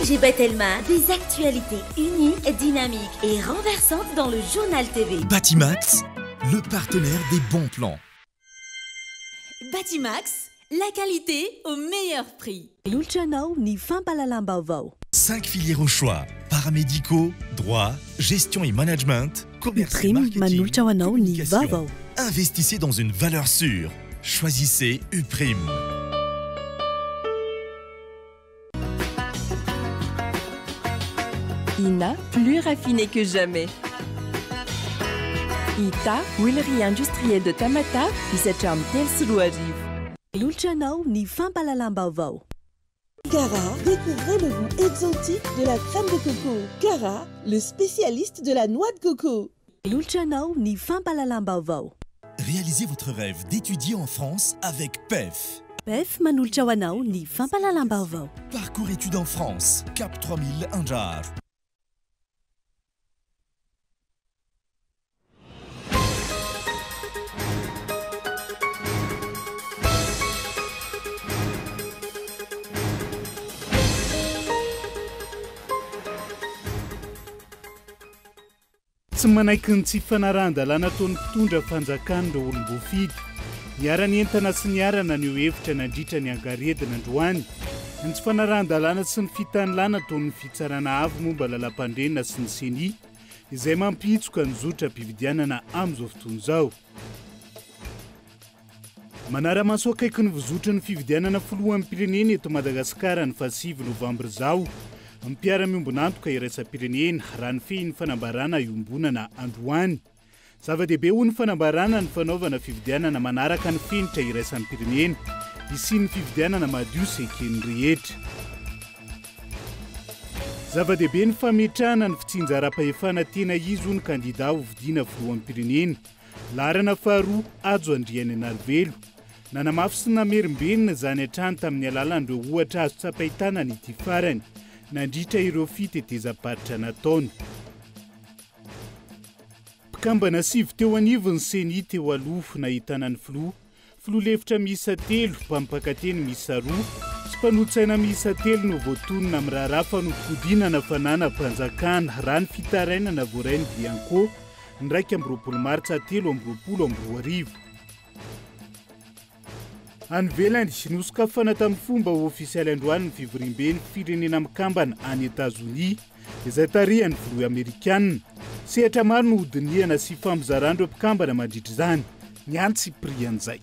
Roger Bettelma, des actualités uniques, dynamiques et renversantes dans le journal TV. Batimax, le partenaire des bons plans. Batimax, la qualité au meilleur prix. 5 filières au choix, paramédicaux, droit, gestion et management, commerce et marketing, communication. Investissez dans une valeur sûre. Choisissez Uprime. INA, plus raffiné que jamais. ITA, huilerie industrielle de Tamata, qui s'acharne tel Sulouajiv. Cara, découvrez le goût exotique de la crème de coco. Cara, le spécialiste de la noix de coco. Réalisez votre rêve d'étudier en France avec PEF. Parcours études en France, Cap 3000 Anjar. Tsy manaiky ny tsy fanarahana ataon'ny mpitondra fanjakana olom-bofidy niara-ny entana sy niarana ny hevitra nandritra ny angaredina androany ny tsy fanarahana sy ny fitanilana ataon'ny fitsarana avo momba lalam-pandrenina sy ny seni izay mampitsoka ny zotra mpividianana amin'izao fotoana izao. Manara-maso akaiky ny vozotra ny fividianana filohan'ny pirenena eto Madagasikara ny 7 Novambra izao. Mpiara-miombonantoka iraisam-pirenena raha ny fehin'ny fanambarana iombonana androany. Zava-dehibe ho ny fanambarana ny fanaovana fividianana manaraka ny fenitra iraisan'ny pirenena isian'ny fividianana madio sy eken'ny rehetra. Zava-dehibe ny fametrahana ny fitsinjaram-pahefana tena izy ho ny kandida ho vidiana filohan'ny pirenena. Larana faharoa Ajo Andriana Nalvelo. Nanamafy sy namerimbenina zany hatrany tamin'ny alalan'ireo ohatra azo tsapaitana n'ity farany. Nandritra ireo fitetezam-paritra nataony. Mpikambana 7 teo anivony seni teo aloha nahitana ny filoha-lefitra miisa 3, mpampakateny miisa 2, sy mpanotsaina miisa 3 no voatonona amin'ny raharaha fanodinana fanana mpanjakana raha ny fitarainana voarainy Bianco ny 2 Martsa 2020. Anvelany nosokafana tamin'ny fomba ofisialy androany ny fivoriam-ben'ny firenena mikambana any Etazonia izay tarihan'ny filoha Amerikanina. Sehatra maro no hodinihana sy fampizaran'ireo mpikambana mandritra izany ny antsy prian'izay.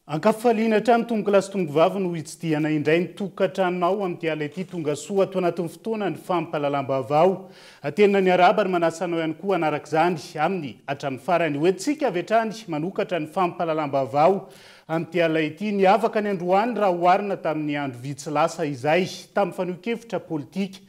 Ankafaliana hatrany tongoka lasy tongo vavy no hitsidihana indray ny tokantranonao amin'ity ala ity tonga soa ato anatin'ny fotoana ny fampalalam-baovao. Tena ny arabany manasanao ihany koa anaraka izany amin'ny hatramin'ny farany hoentsika avy hatrany manokatra ny fampalalam-baovao amin'ity ala ity ny avaka ny androany raha oharina tamin'ny andro vitsy lasa izay tamin'ny fanohikevitra politika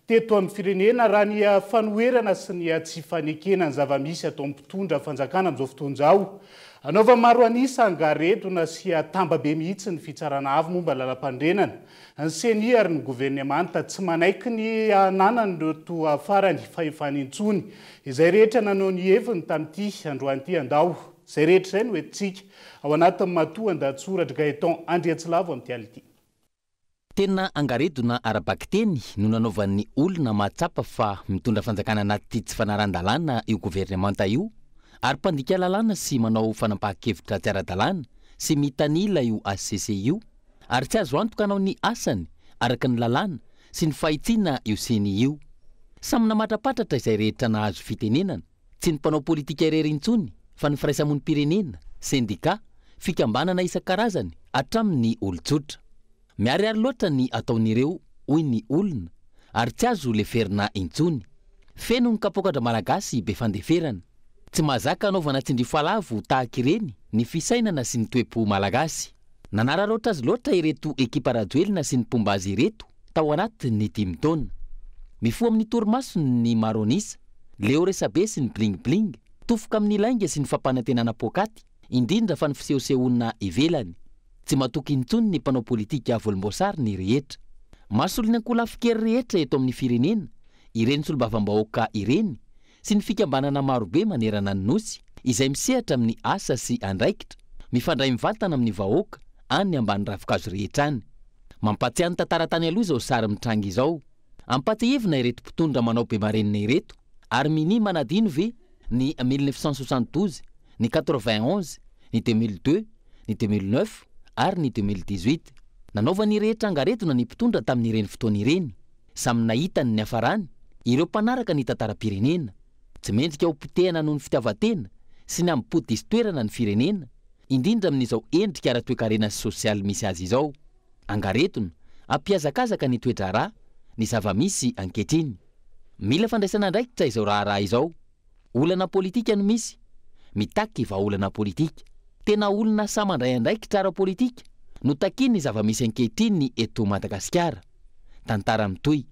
teto amin'ny firenena raha ny fanoherana sy ny tsy fanekena ny zava-misy atao mpitondra fanjakana amin'izao fotoana izao. Anaova maro anisa angaredona sy tambabe mihitsy ny fitsarana avo momba lalam-pandrenana. Ny seni ary ny gouvernemanta tsy manaiky ny ananany reto farany fahefanintsony izay rehetra nanao ny heviny tamin'ity androan'ity andao. Izay rehetra izay no entsika ao anatin'ny Matoan-Datsoratra Gaeton Andriatsilavo amin'ity ality. Tena angaredona arabakiteny no nanaovan'ny olona mahatsapa fa mitondra fanjakana anaty tsy fanaran-dalàna io gouvernemanta io. Ary mpandika lalàna sy manao fanampahan-kevitra tsy ara-dalàna sy mitanila io ACC io ary tsy azo antoka hanao ny asany araka ny lalàna sy ny fahitsiana io seni io. Samy namatrapatratra izay rehetra nahazo fitenenana, tsy ny mpanao politika irery intsony fa ny firaisamonim-pirenena, sendika, fikambanana isan-karazany hatramin'ny olon-tsotra. Miariary loatra ny ataon'ireo hoy ny olona ary tsy azo leferina intsony. Feno ny kapokatra malagasy be fandeferana. Tsy mazaka anaovana tsindrifalavo tahaka ireny ny fisainana sy ny toepo malagasy. Nanararoatra azy loatra ireto ekipa rajoelina sy ny pombazy ireto tao anatin'ny 10 taona. Mifoha amin'ny torimasony ny maronisa, leo resabe sy ny bling-bling, tofoka amin'ny lainga sy ny fampanantenana pokaty, indrindra fa ny fisehosehoana ivelany. Tsy matoky intsony ny mpanao politika volomboasary ny rehetra. Mahasolo ny ankolafikery rehetra eto amin'ny firenena, ireny solombavambahoaka ireny sy ny fikambanana marobe manerana ny nosy izay misehatra amin'ny asa sy andraikitra, mifandray mivantana amin'ny vahoaka any ambany ravinkazo rehetra any. Mampatsiahy ny tantara tany aloha izao sary mitranga izao. Ampatsiahevina ireto mpitondra manao be marenina ireto, ary mini manadino ve ny 1972, ny 91, ny 2002, ny 2009 ary ny 2018. Nanaovany rehetra angaretona ny mpitondra tamin'ireny fotoana ireny, samy nahitany ny hafarany ireo mpanaraka ny tantaram-pirenena. Tsy mendrika ho potehana noho ny fitiavan-tena sy ny ampody istoerana ny firenena, indrindra amin'izao endrika ara-toekarena sy sosialy misy azy izao. Angaretona ampiazakazaka ny toedrarà, ny zava-misy ankehitriny. Mila fandraisana andraikitra izao raharaha izao. Olana politika no misy, mitaky vahaolana politika. Tena olona samandray andraikitra ara-politika no takiany ny zava-misy ankehitriny eto Madagasikara. Tantara mitoy.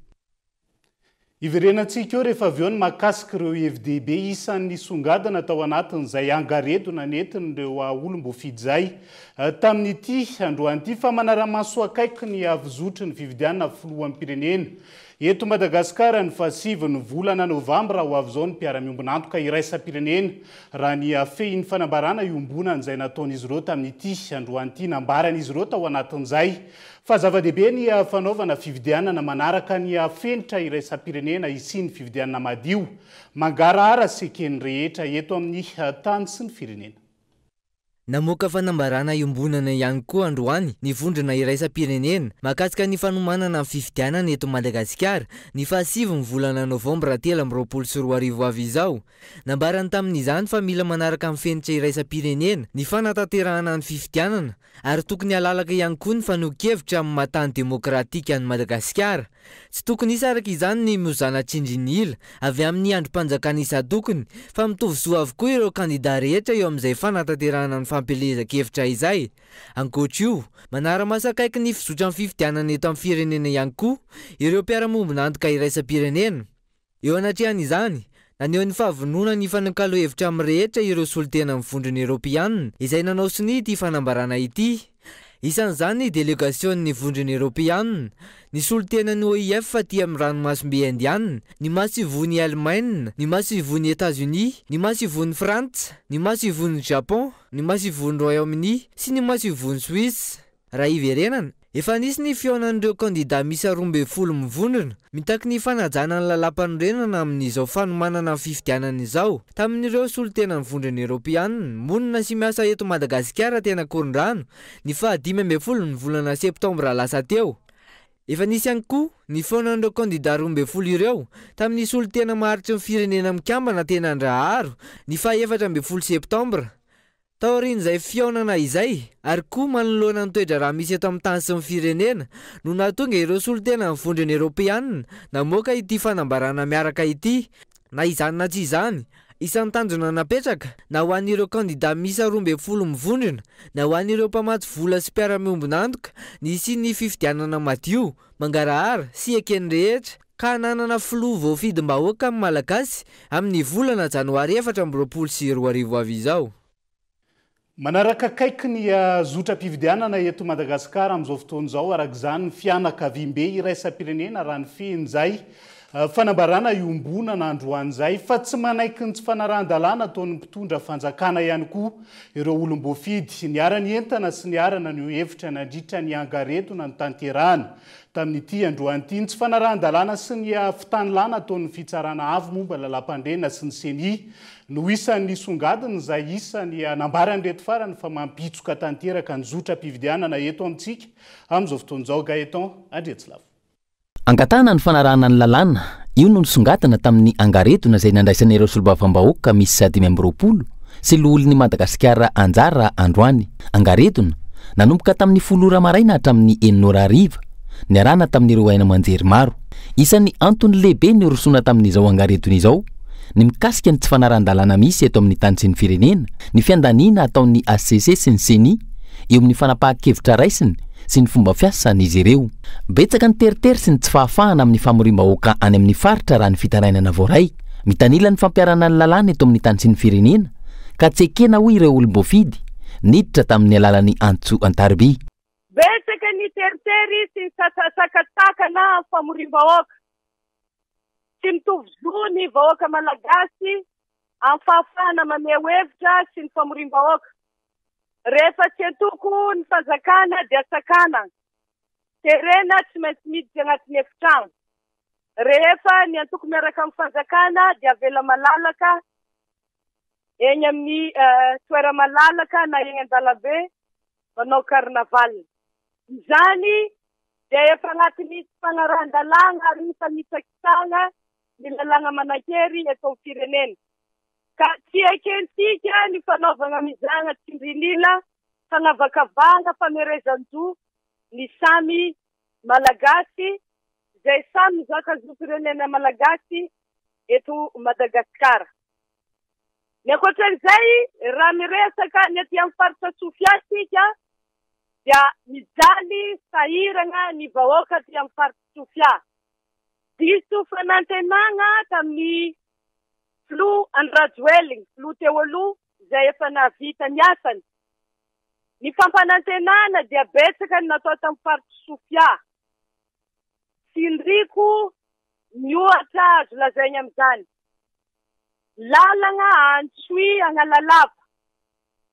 Iverenantsika eo rehefa avy eo ny mahakasika ireo FDB isan'ny songadina tao anatin'izay angaredona netiny ireo olom-boafidy zay. Tamin'ity androan'ity fa manara-maso akaiky ny avizotry ny fividianana filoham-pirenena. Eto Madagasikara ny 7 volana Novambra ho avy zao ny mpiara-miombonantoka iraisam-pirenena raha ny afehin'ny fanambarana iombonan'izay nataon'izy ireo tamin'ity androan'ity nambaran'izy ireo tao anatin'izay. Fa zava-dehibe ny fanaovana fividianana manaraka ny afenitra iraisam-pirenena isy ny fividianana madio, mangarahara sekeny rehetra eto amin'ny tany sy ny firenena. Namoaka fanambarana iombonana ihany koa androany ny vondrona iraisam-pirenena mahakasika ny fanomanana amin'ny fividianana eto Madagasikara ny 7 volana Novambra 2024 avy izao. Nambarany tamin'izany fa mila manaraka amin'ny fenitra iraisam-pirenena ny fanatanterahana ny fividianana ary tokony halalaka ihany koa ny fanohon-kevitra amin'ny matany demokratika any Madagasikara. Tsy tokony hisaraka izany ny mozana tsindrinila avy amin'ny androm-panjakana isan-tokony fa mitovy soa avokoa ireo kandida rehetra eo amin'izay fanatanterahana ny fampelezan-kevitra izay. Ankoatra io, manara-maso akaiky ny fizotra amin'ny fividianana eto amin'ny firenena ihany koa ireo mpiara-miombonantoka iraisam-pirenena. Eo anatrehan'izany, naneho ny fahavonona ny fanan-kalo-hevitra amin'ny rehetra ireo solitena amin'ny vondrona Eoropeanina izay nanao siny ity fanambarana ity. Isan'izany ny delegasion'ny vondrona Eoropeanina, ny solitena ny OIF aty amin'ny ranomasimbe Indiana, ny masivon'ny Allemagne, ny masivon'ny États-Unis, ny masivon'ny Frantsa, ny masivon'ny Japon, ny masivon'ny Royaume-Uni sy ny masivon'ny Suisse. Raha iverenana, efa nisy ny fionan'ireo kandida misy 12 mivondrona mitaky ny fanajana ny lalam-panorenana amin'izao fanomanana fividianana izao tamin'ireo solitena ny vondrona Eoropeanina monina sy miasa eto Madagasikara tena koron-drano ny 15 ny volana Septambra lasa teo. Efa nisy ihany koa ny fionan'ireo kandida 12 ireo tamin'ny solitena maharitry ny firenena mikambana tena andraharo ny 14 Septambra. Taorin'izay fionana izay ary koa manoloana ny toedrarà misy eto amin'ny tany sy ny firenena no nahatonga ireo solitena ny vondrona Eoropeanina namoaka ity fanambarana miaraka ity. Na izany na tsy izany, isan'ny tanjona napetraka na ho an'ireo kandida misy 12 mivondrona na ho an'ireo mpamatsy vola sy mpiara-miombonantoka ny isian'ny fividianana madio, mangarahara sy ekeny rehetra ka nanana filoha voafidim-bahoaka amin'ny Malagasy amin'ny volana Janoary 2022 avy izao. Manaraka akaiky ny zotra-pividianana eto Madagasikara amin'izao fotoana izao arak'izany ny fianakaviam-be iraisam-pirenena raha ny fehin'izay fanambarana iombonana androan'izay fa tsy manaiky ny tsy fanarahan-dalàna ataon'ny mpitondra fanjakana ihany koa ireo olom-boafidy niara-ny entana sy niarana ny hevitra nandritra ny angaretona ny tanterahana tamin'ity androan'ity ny tsy fanarahan-dalàna sy ny fitanilana ataon'ny fitsarana avo momba lalam-pandrena sy ny seni no isan'ny songadiny izay isan'ny nambarany reto farany fa mampitsoka tanteraka ny zotra-pividianana eto amintsika amin'izao fotoana izao. Gaeton Andriatsilavo. Angatana ny fanarahana ny lalàna, io no nisongadina tamin'ny angaretona izay nandraisan'ireo solombavambahoaka misy 20 sy loholon'ny Madagasikara anjara androany. Angaretona nanomboka tamin'ny 10 maraina hatramin'ny 9 niarana tamin'ireo aina manjery maro. Isan'ny antony lehibe ny orosona tamin'izao angaretona izao ny mikasika ny tsy fanarahan-dalàna misy eto amin'ny tany sy ny firenena, ny fiandaniana ataon'ny ACC sy ny CENI eo amin'ny fanapahan-kevitra raisiny sy ny fomba fiasan'izy ireo. Betsaka ny teritery sy ny tsy fahafahana amin'ny famorim-bahoaka any amin'ny faritra raha ny fitarainana voaray, mitanila ny fampiarana ny lalàna eto amin'ny tany sy ny firenena ka tsy ekena hoy ireo olom-boafidy niditra tamin'ny alalan'ny antso Antariby. Betsaka ny teritery sy sakataka lalagna famoriam-bahoaka. Tsy mitovy zo ny vahoaka malagasy amin'ny fahafahana maneho hevitra sy ny famoriam-bahoaka. Rehefa tsy antoko ny fanjakana dia atsakana. Terena tsy maintsy miditsy agnatin'ny efitrano. Rehefa ny antoko miaraka amin'ny fanjakana dia avela malalaka eny amin'ny toera malalaka na eny an-dalambe manao karnaval. Izany dia efa agnatin'ny fanaran-dalàna ary mifanitsakitsana ny lalàna manan-kery eto amin'ny firenena. Ka tsy ekensika ny fanaovana mizana tsindrinila, fanavakavanga, famerezan-jo ny samy malagasy, izay samy zaka zo-pirenena malagasy eto Madagasikara. Ny ankoatran'izay, raha miresaka ny aty amin'ny faritra Sofia sika, dia mijaly sahirana ny vahoaka aty amin'ny faritra Sofia. Diso fanantenana tamin'ny Flo and Radwelling, Flo teo aloha, izay efa navita ny asany. Ny fampanantenana dia betsaka ny natao tamin'ny faritra Sofia. Sindriko niohatra azo lazainy amin'izany. Lalagna Antsoi Analalava,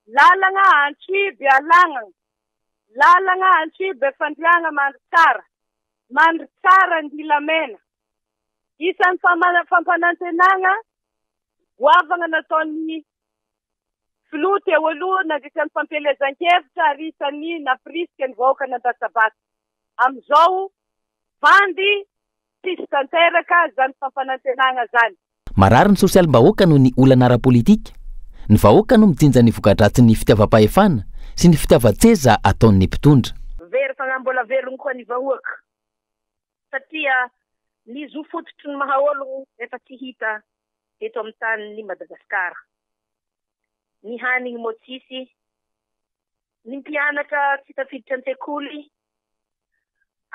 lalagna Antsoi Bealagna, lalagna Antsoi Befandriagna Mandry tsara Ndilamena. Isan'ny fampanantenana goavana nataon'ny Flo teo aloha nandrisan'ny fampelezan-kevitra ary isan'ny napriska ny vahoaka nandasabaty. Amin'izao vandy tsisy tanteraka zany fampanantenana zany. Marary ny sosialim-bahoaka noho ny olana ara-politika. Ny vahoaka no mijinja ny voka-dratsy ny fitiavam-pahefana sy ny fitiavan-tseza ataon'ny mpitondra. Very fanambola velogno koa ny vahoaka. Satria ny zo fototry ny mahaologno efa tsy hita eto amin'ny tanin'ny Madagasikara. Ny hanigny motsisy, ny mpianatra tsy tafiditra an-tsekoly,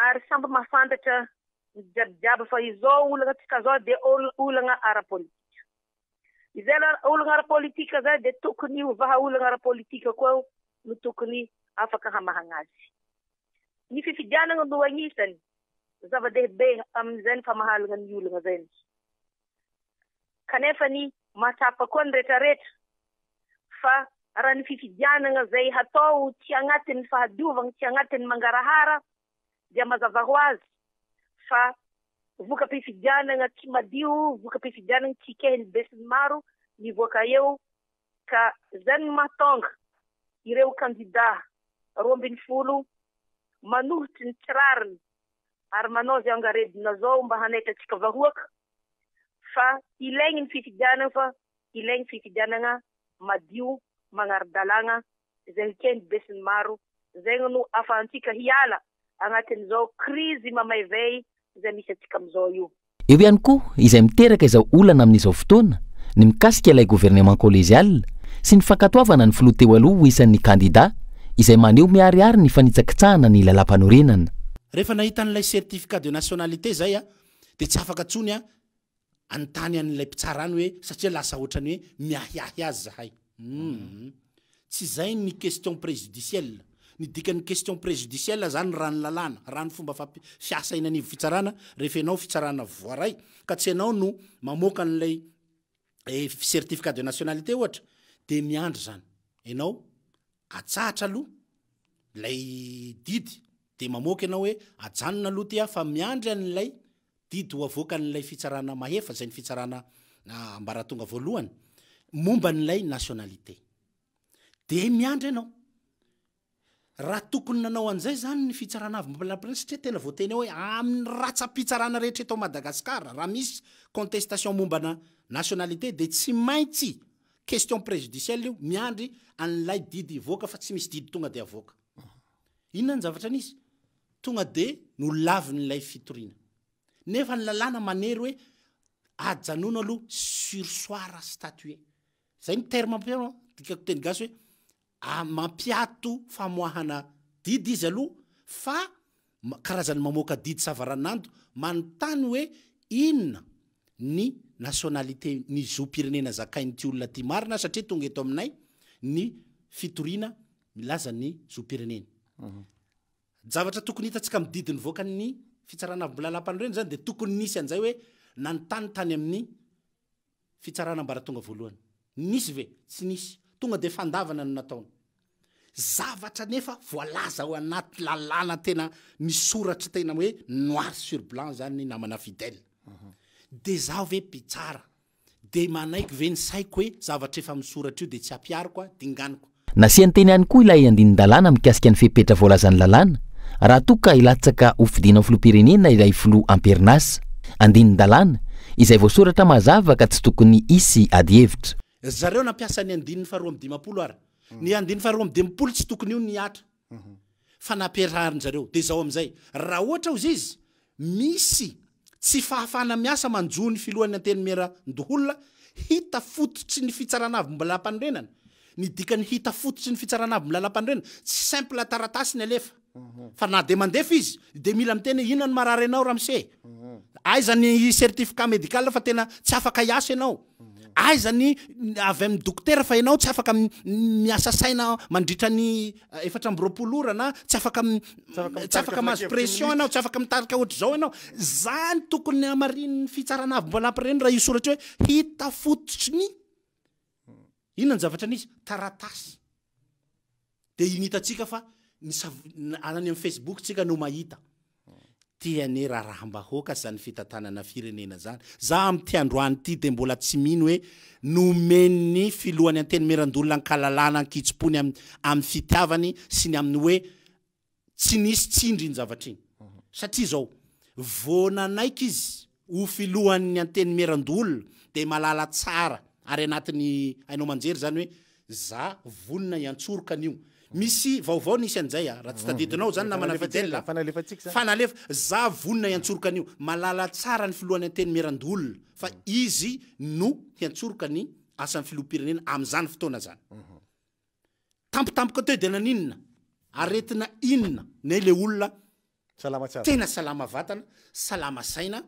ary samby mahafantatra ny jiabijiaby fa izao olana tsika zao dia olana ara-politika. Izay olana ara-politika zay dia tokony ovaha olana ara-politika koa no tokony afaka hamahana azy. Ny fifidianana no agnisany zava-dehibe amin'izay ny famahalana ny olana zay. Kanefa ny mahatsapa koa ny rehetrarehetra fa raha ny fifidianana zay hatao tsy agnatin'ny fahadiovana, tsy agnatin'ny mangarahara, dia mazava ho azy fa voka-pifidianana tsy madio, voka-pifidianana tsy kehiny besiny maro mivoaka eo, ka zany mahatonga ireo kandida 20 manohitry ny tsirariny ary manao zay angaredina zao mba hanaitra atsika vahoaka fa ilaigny ny fifidianana fa ilaigny fifidianana madio, magnaro-dalàna, izay kehiny besiny maro, zay no ahafahantsika hiala agnatin'izao krizy mamaivay izay misy atsika amin'izao io. Eo ihany koa izay miteraka izao olana amin'izao fotoana ny mikasika ilay gouvernement collégial sy ny fankatoavana ny Flo teo aloha ho isan'ny kandida izay maneho miharihary ny fanitsakitsahana ny lalam-panorenana. Rehefa nahita n'ilay certificat de nationalité zay dia tsy afaka tsony antany an'ilay mpitsarany hoe satria lasa ohatrany hoe miahiahy azy zahay. Tsy zay ny question préjudicielle. Ny dikan'ny question préjudicielle zany raha ny lalàna, raha ny fomba fiasa iny anivo fitsarana rehefa ianao fitsarana voaray ka tsy ianao no mamoaka an'ilay certificat de nationalité ohatra dia miandry zany. Ianao atsahatra aloha lay didy dia mamoaka ianao hoe ajanona aloha tia fa miandry an'ilay didy ho avoaka an'ilay fitsarana mahefa zay ny fitsarana ambaratonga voalohany momba n'ilay nationalité. Dia miandry ianao. Raha tokony nanao an'izay zany ny fitsarana avy mampilamprana satria tena voateny hoe amin'ny ratsa-pitsarana rehetra eto Madagasikara raha misy contestation mombana nationalité dia tsy maintsy question préjudicielle io miandry an'ilay didy ivoaka fa tsy misy didy tonga dia avoaka. Inona ny zavatra nisy? Tonga dia no lavy n'ilay fitoriana. Nefa ny lalàna manery hoe ajanona aloha sursoir statué. Zay ny terme ampiano dikako teny gasy hoe mampiato famoahana didy izy aloha fa karazany mamoaka didy savaranando manontany hoe inona ny nationalité ny zo-pirenena zakainy ty olona ty marina satria tonga eto aminay ny fitoriana milaza ny zo-pirenena. Zavatra tokony hitatsika amin'ny didiny voaka ny fitsarana avy mbolalam-pandreny zany de tokony nisy an'izay hoe nanontany tany amin'ny fitsarana mbaratonga voalohany nisy ve tsy nisy tonga de fandavana no nataony zavatra nefa voalaza ao anaty lalàna tena misoratra tena hoe noir sur blanc zany namana fidèle de zaho ve mpitsara de manaiky ve ny saiko hoe zavatra efa misoratra io de tsy ampiariko a dinganiko nasiany teny ihany koa ilay andinin-dalàna mikasika ny fepetra voalazan'ny lalàna raha toka ilatsaka ho fidina filoha-pirenena ilay filoha amperinasa andinin-dalàna izay voasoratra mazava ka tsy tokony isy ady hevitra zareo nampiasa ny andininy faharoa am'dimapolo ary ny andininy faharoa am'dimapolo tsy tokony io niatra fa nampiarahariny zareo de zao am'izay raha ohatra ozy izy misy tsy fahafana miasa manjo ny filohan'ny antenimera ndoholona hita fototsy ny fitsarana avy mbolalam-pandrenana ny dikany hita fototsy ny fitsarana avy mbolalam-pandrenana tsy simple taratasy ny alefa fa na de mandefa izy de mila miteny inona ny marary anao ramse aiza ny certificat médical fa tena tsy afaka hiasa ianao aiza ny avy amin'ny dokotera fa ianao tsy afaka miasa saina mandritra ny efatra amby-roapolo ora na tsy afaka mahazo pression ianao tsy afaka mitarika ohatry zao ianao zany tokony amarin'ny fitsarana avy mbolalam-pireny raha io soratra hoe hita fototsy ny inona ny zavatra nisy taratasy de initatsika fa any amin'ny Facebook tsika no mahita tiane raham-bahoaka zany fitantanana firenena zany za am'ty androany ty de mbola tsy mino hoe nomeny filohany anteny merandolona ankalalana ankitsipony amin'ny fitiavany sy ny amin'ny hoe tsy nisy tsindry ny zavatra iny satria zao vonanaiky izy ho filohan'ny anteny merandolona de malala tsara ary anatin'ny ainao manjery zany hoe za vonina iantsoroka an'io misy vaovao nisy an'izay raha tsy tadidinao zany namana fidèle fanalefa za vonina iantsoroka an'io malala tsara ny filohan'ny anteny merandolona fa izy no hiantsoroka ny asan'ny filoha-pirenena am'izany fotoana zany tampotampoka teo de naninona aretina inona nay le olona tena salama vatana salama saina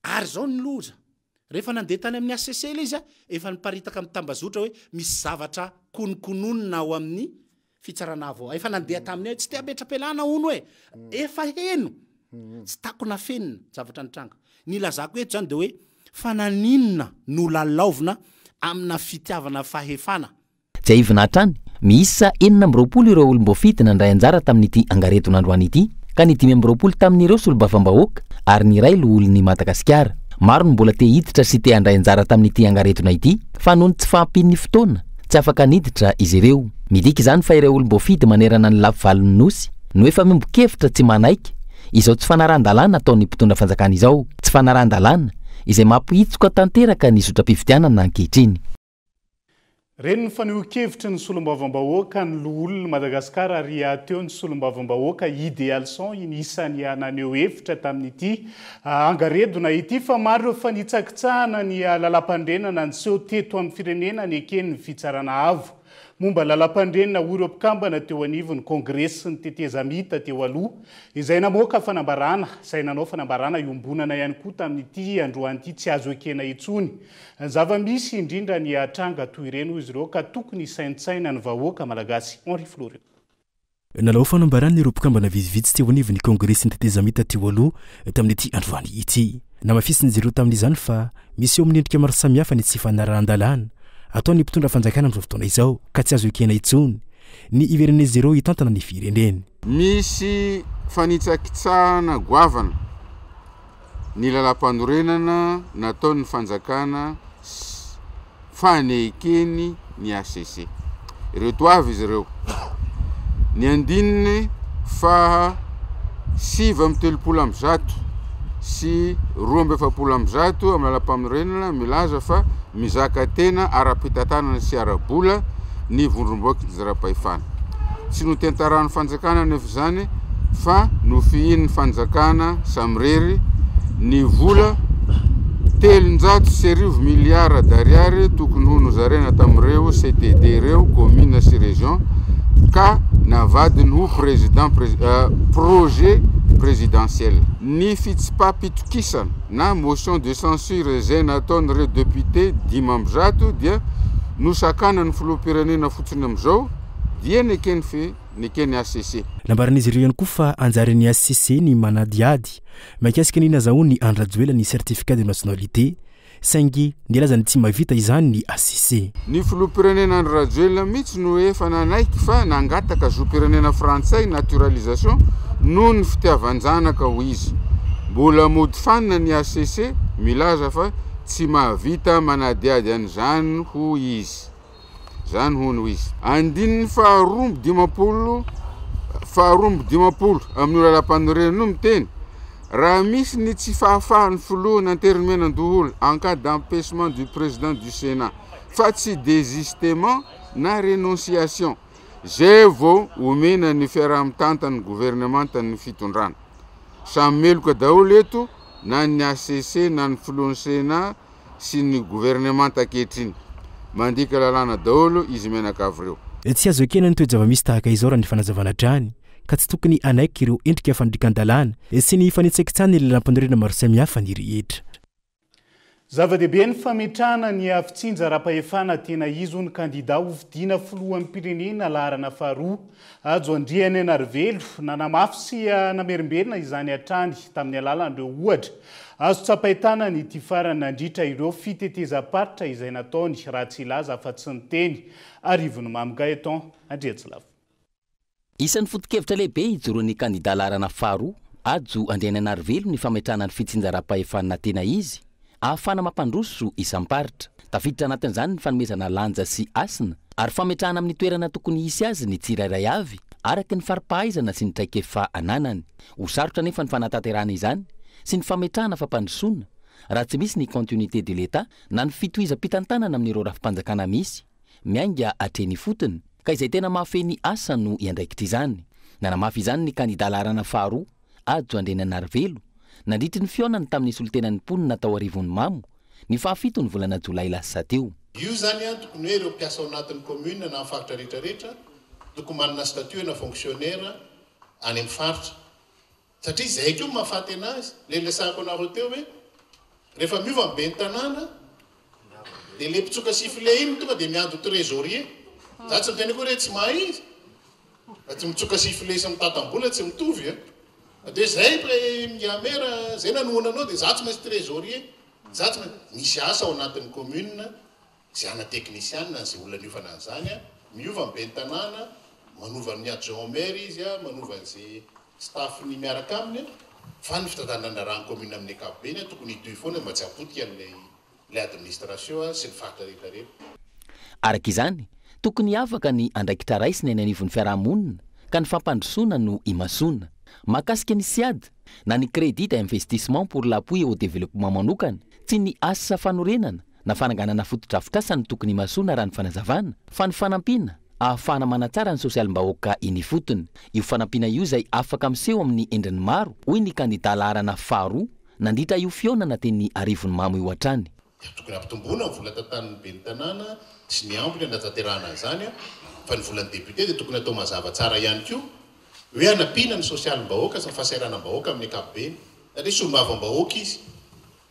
ary zao ny loza rehefa nandeha tany amin'ny ACC izy efa niparitaka amin'ny tambazotra hoe misy zavatra konokononona ao amin'ny fitsarana avao efa nandeha tamin'ny tsy te abetra-pelana ono hoe efa heno tsy tako na fenina zavatra nitranga ny lazako eto zany de hoe fa naninona no lalaovina amina fitiavana fahefana tsy aivina hatrany miisa 420 ireo olom-boafity nandray anjara tamin'ity angareto nandroany ity ka ny 520 tamin'ireo solobafam-bahoaka ary ny iray loholon'ny Madagasikara maro ny mbola te hiditra sy te handray anjara tamin'ity angaretona ity fa noho ny tsy fahampian'ny fotoana tsy afaka niditra izy ireo midika izany fa ireo olom-boafity manerana ny lavivalon'ny nosy no efa mimbokevitra tsy manaiky izao tsy fanaran-dalàna ataon'ny mpitondra fanjakana izao tsy fanaran-dalàna izay mampihitsoka tanteraka ny sotram-pifidianana ankehitriny reny ny faneho-kevitry ny solombavam-bahoaka ny loholona Madagasikara ary teo ny solombavam-bahoaka idéalson iny isany naneho hevitra tamin'ity angaredona ity fa maro ireo fanitsakitsahana ny lalam-pandrenana niseho teto amin'ny firenena ny ekeny ny fitsarana avo momba lalam-pandrenana Europokambana teo anivon'ny kongresy sy ny teteza mita teo aloha izay namoaka fanambarana izay nanao fanambarana iombonana ihany koa tamin'ity androanyity tsy azo ekena itsony zava-misy indrindra ny atranga toy ireny izy ireo ka tokony saintsaina ny vahoaka malagasy Henri Florent nalao fanambarana ny Europokambana vitsivitsy teo anivon'ny kongresy ny teteza mita teo aloha tamin'ity androany ity namafisiny zero tamin'izany fa misy eo amin'ny endrika maro samihafa ny tsy fanaran-dalàna ataony mpitondra fanjakana amin'izao fotoana izao ka tsy azo ekena itsony ny iverin'ny zero hitantana ny fireneny misy fanitsakitsahana goavana ny lalam-panorenana nataon'ny fanjakana fanekeny ny ACC ireto avy izy ireo ny andininy fa 730 sy 270 amin'ny lalam-panorenana milaza fa mizaka tena ara-pitantanana sy ara-bola ny vondromboaky zara-pahefana tsy no tentarahany fanjakana nefa zany fa no fihin'ny fanjakana samrery ny vola 310 miliara d'ariary tokony hono zarena tamin'ireo CTD reo commune sy région ka navadiny ho projet présidentiel ny fitsipapitokisana na motion de censure zay nataon'ireo député 10 dia nosakanany filoha-pirenena fotsiny amin'izao dia nekeny nikeny ACC. Lambaran'izy ireo ihany koa fa anjaran'ny ACC ny manadiady mahakasika ny nazahoany ny andrajoela ny certificat de nationalité saingy nilazany tsy mavita izany ny ACC. Ny filoham-pirenena ny Rajoelina mihitsy no efa nanaiky fa nangataka filoham-pirenena frantsay naturalisation noho ny fitiavan-janaka ho izy. Mbola mody fanina ny ACC milaza fa tsy mahavita manadiady an'izany ho izy. Zany hono izy. Andininy faharombo dimapolo amin'ny lalam-panorenana no miteny raha misy ny tsy fahafahan'ny filoha antermenandoholo en cas d'empêchement du président du Sénat fa tsy désistement na renonciation zay vao omena ny fiaraha-mitantany gouvernementany fitondrana. Samy meloka daholo eto na ny ACC na ny filohan'ny Sénat sy ny gouvernement ankehitriny. Mandika lalàna daholo izy menaka avy ireo. Tsy azo ekena ny toe-java-misy tahaka izao raha ny fanazavana trany ka tsy tokony anaiky ireo endrika fandrikan-dalàna sy ny fanitsaikitsany ny lalam-pandorena maro samihafa ny rehetra. Zava-dehibe ny fametrahana ny afitsinja ra-pahefana tena izo ny kandida ho vidiana filohan'ny pirenena laharana faharoa ajo andriany Anarivelo nanamafy sy namerimberina izany hatrany tamin'ny alalan'ireo ohatra. Azo tsapaitana ny ity farany nandritra ireo fitetezam-paritra izay nataony raha tsy ilaza afa-tsy ny teny arivony Mamy Gaeton Andriatsilava. Isan'ny foto-kevitra lehibe ijoroan'ny kandida laharana faharoa ajo andriany Anarivelo ny fametrahana ny fitsinja ra-pahefana tena izy ahafana mampandroso isam-paritra. Tafiditra anatin'izany ny fanomezana lanja sy asina ary fametrahana amin'ny toerana tokony hisy azy ny tsirairay avy araky ny faripahaizana sy ny traikefa ananany. Ho sarotra nefa ny fanatanterahana izany sy ny fametrahana fampandrosoana raha tsy misy ny continuité de l'État na ny fitohizam-pitantanana amin'ireo rafim-panjakana misy miainga hatreny fotony ka izay tena mahafeny asa no iandraikitra izany. Nanamafy izany ny kandida laharana faharoa ajo andriany Anarivelo nandritry ny fionany tamin'ny solotenan'ny mponina tao arivony Mamo ny fahafito ny volana Jolay lasa teo. Io zany tokony hoe ireo mpiasa ao anatin'ny commune na amin'ny faritra rehetrarehetra tokony manana statut na fonctionnaire any amin'ny faritra. Satria izay koa mahafaty anazy lelesako anareo teo hoe rehefa miova ny ben'ny tanàna dia le mpitsoka sifle iny tonga dia miando trésorier. Za tsy miteny koa hoe tsy mahay izy. Tsy mitsoka sifle sy mitatam-bola tsy mitovy. Dia zay miamera zay nanohonanao dia za tsy maintsy trésorier. Za tsy misy asa ao anatin'ny commune zay ana technicienne zay olona niofana an'izany miova ny ben'ny tanàna manova ny adjoint maire izy manova an'izay staff ny miaraka aminy fa ny fitantanana raha ny commune amin'ny ankapobeny tokony hitohy foana mba tsy hapotika le administration sy ny faritra rehetrarehetra. Araka izany tokony afaka ny andraikitra raisina eny anivon'ny fiarahamonina ka ny fampandrosoana no imasoana. Makasika ny SIAD na ny crédit d'investissement pour l'appui au développement manokana tsy ny asa fanorenana na fananganana fotodrafitrasa ny tokony imasoana raha ny fanazavana fa ny fanampiana ahafahana manatsara ny sosialim-bahoaka iny fotony. Io fanampiana io izay afaka miseho amin'ny endriny maro hoy ny kandida laharana faharoa nandritra io fionana teny arivony Mamo io hatrany. Tokony ampitomboana ny vola tantan'ny ben'ny tanàna sy ny ambony anatanterahana izany fa ny volan'ny député dia tokony atao mazava tsara ihany koa hoe anampiana ny sosialim-bahoaka sy ny fahasahiranam-bahoaka amin'ny ankapobeny satria solombavam-bahoaka izy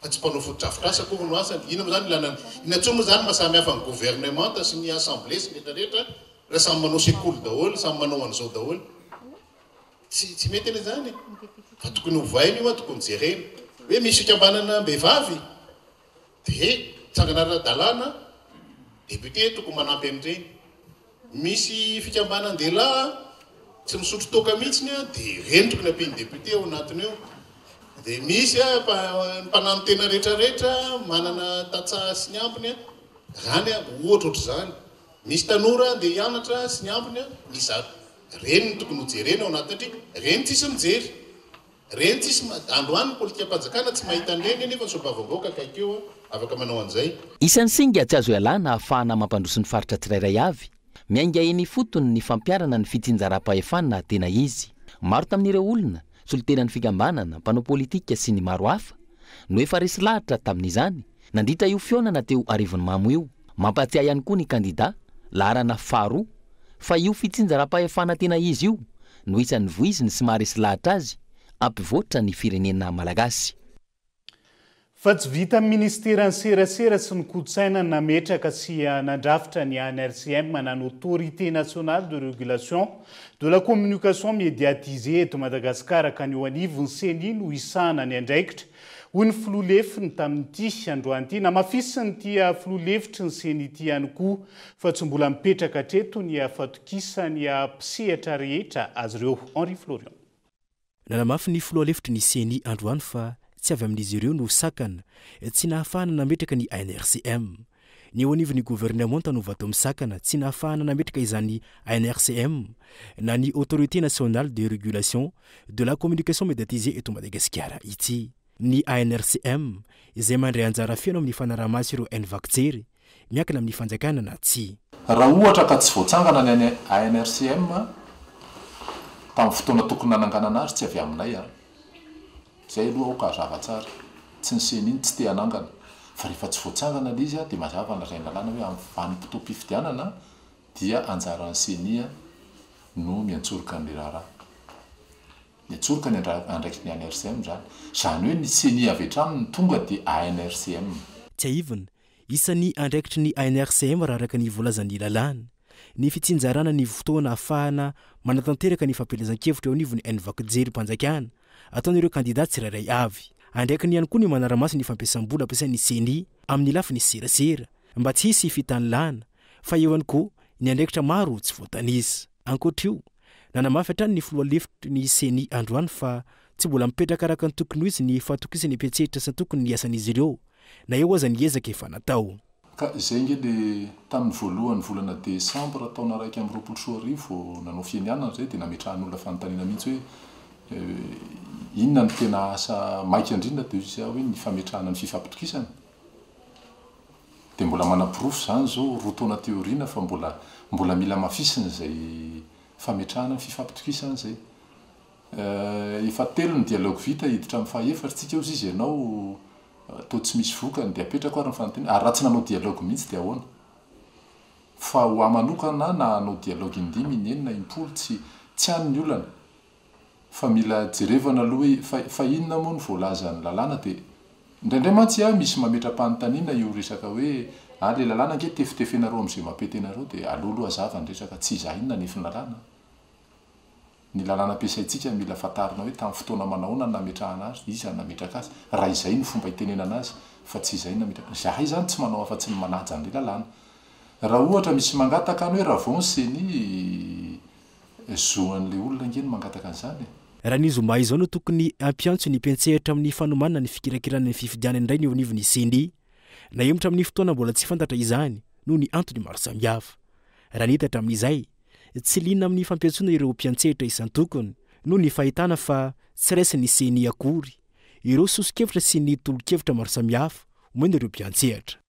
fa tsy mpanao fotodrafitrasa koa no asany. Ina moa zany ilana inatsoa moa zany mahasamy hafa ny gouvernement sy ny assemblée sy rehetrarehetra raha samy manao sekoly daholo samy manao an'izao daholo tsy mety ena zany fa tokony hovaina io tokony jerena hoe misy fikambanana mbehivavy dia tsangana ara-dalàna député tokony manampy amin'ireny. Misy fikambanan-dehilahy tsy misotro toka mihitsiny dia reny tokony ampiany député ao anatiny eo. Dia misy mpanano tena rehetrarehetra manana tatsaha sy ny ambiny rany ohatroatra izany. Misy tanora dia hianatra sy ny ambiny misy reny tokony hojerena ao anatiny reny tsisy mijery. Reny tsisy androany politika mpanjakana tsy mahita an'ireny nefa sombavamboaka akaikeo afaka manao an'izay. Isan'ny singa tsy azo ialana ahafahana mampandroso ny faritra tsirairay avy miainga eny fotony ny fampiarana ny fitsinja ra-pahefana tena izy. Maro tamin'ireo olona solotenan'ny fikambanana mpanao politika sy ny maro hafa no efa resy lahatra tamin'izany nandritra io fionana teo arivony Mamo io. Mampatsiahy ihany koa ny kandida laharana faharoa fa io fitsinja ra-pahefana tena izy io no isan'ny voiziny sy maharesy lahatra azy ampivoatra ny firenena malagasy. fa tsy vita amin'ny ministerany serasera sy ny kolotsaina nametraka sy nandrafitra ny ANRCM manano autorité nationale de régulation de la communication médiatisée eto Madagasikara ka ny eo anivony CENI no isana ny andraikitra hoy ny filoalefiny tamin'ity androany ity namafisiny tia filoalefitry ny CENI ity ihany koa fa tsy mbola mipetraka hatreto ny fatokisany mpisehatra rehetra azy ireo. Henri Florian nanamafy ny filoalefitry ny CENI androany fa tsy avy amin'izy ireo no sakana tsy nahafahana nametraka ny ANRCM. Ny eo anivon'ny gouvernement tanovato misakana tsy nahafahana nametraka izany ANRCM na ny autorité nationale de régulation de la communication médiatisée eto Madagasikara ity. Ny ANRCM izay mandray anjara feno amin'ny fanaraha-maso ireo NVAC-jery miankina amin'ny fanjakana na tsy. Raha ohatra ka tsy voatsangana ny ANRCM tamin'ny fotoana tokony nananganana azy tsy avy aminay zay aloha ka zava tsara tsy ny CENI tsy te hanangana fa rehefa tsy voatsangana izy dia mazava na ray lalàna hoe amin'ny vanim-potoam-pifidianana dia anjaran'ny CENI no miantsoroka ny raharaha miantsoroka ny andraikitry ny ANRCM zany hoe ny CENI avy hatrany ny tonga dia ANRCM tsy aivina isan'ny andraikitry ny ANRCM raha araka ny voalazan'ny lalàna ny fitsinjarana ny fotoana ahafahana manatanteraka ny fampielezan-kevitra eo anivony NVAC-jery mpanjakana ataon'ireo kandidat tsirairay avy andraikiny ihany koa ny manaramaso ny fampiasam-bola ampiasain'ny CENI amin'ny lafiny serasera mba tsy hisy fitanilana fa eo ihany koa ny andraikitra maro tsy voatanisa. Ankoatr'io nanamafy hatrany ny filoalefitry ny CENI androany fa tsy mbola mipetraka araka ny tokony ho izy ny fahatokisany ampiantsehitra sy tokony ny asan'izy ireo na eo aza ny ezaka efa natao. Ka izay nge dia tamin'ny voalohany volana Desambra taona 2021 nanao fienianana zay dia nametrahan'olona fanontaniana mihitsy hoe inona ny tena asa maika indrindra dia hoe ny fametrahana ny fifampitokisana dia mbola manapirofo zany zao roa taona teoriana fa mbola mila mafisina zay fametrahana ny fifampitokisana zay. Efa telo ny dialogue vita hiditra amin'ny fahaefatra tsika ozy izy ianao atao tsy misy vokany dia apetraka ary ny fanontaniana ary raha tsy nanao dialogue mihitsy dia ahoana fa ho amanokana na hanao dialogue indimy inenina impolo tsy han'ny olana fa mila jerevana aloha hoe fa inona moa ny voalazan'ny lalàna dia indraindray mantsy misy mametra-panontaniana io resaka hoe le lalàna nge tefitefenareo amin'izay mampetenareo dia alohaloha azava ny resaka tsy iza inona nefiny lalàna ny lalàna ampiasaintsika mila fatarina hoe tamin'ny fotoana manahoana nametrahana azy iza nametraka azy raha izay ny fomba hitenenana azy fa tsy izay nametraka zahay zany tsy manao afa-tsy ny manaja an'le lalàna. Raha ohatra misy mangataka ny hoe raha vao ny CENI zoan'le olona ngeny mangataka an'izany raha ny zoma izao no tokony ampiantso ny mpiantsehatra amin'ny fanomanana ny fikirakirana ny fifidianana indray ny eo anivon'ny CENI na emotra amin'ny fotoana mbola tsy fantatra izany noho ny antony maro samihafa. Raha nitatra amin'izay tsy lina amin'ny fampiantsoana ireo mpiantsehatra isan-tokony noho ny fahitana fa tsy raisy ny CENI akory ireo soso-kevitra sy ny tolo-kevitra maro samihafa omeny ireo mpiantsehatra.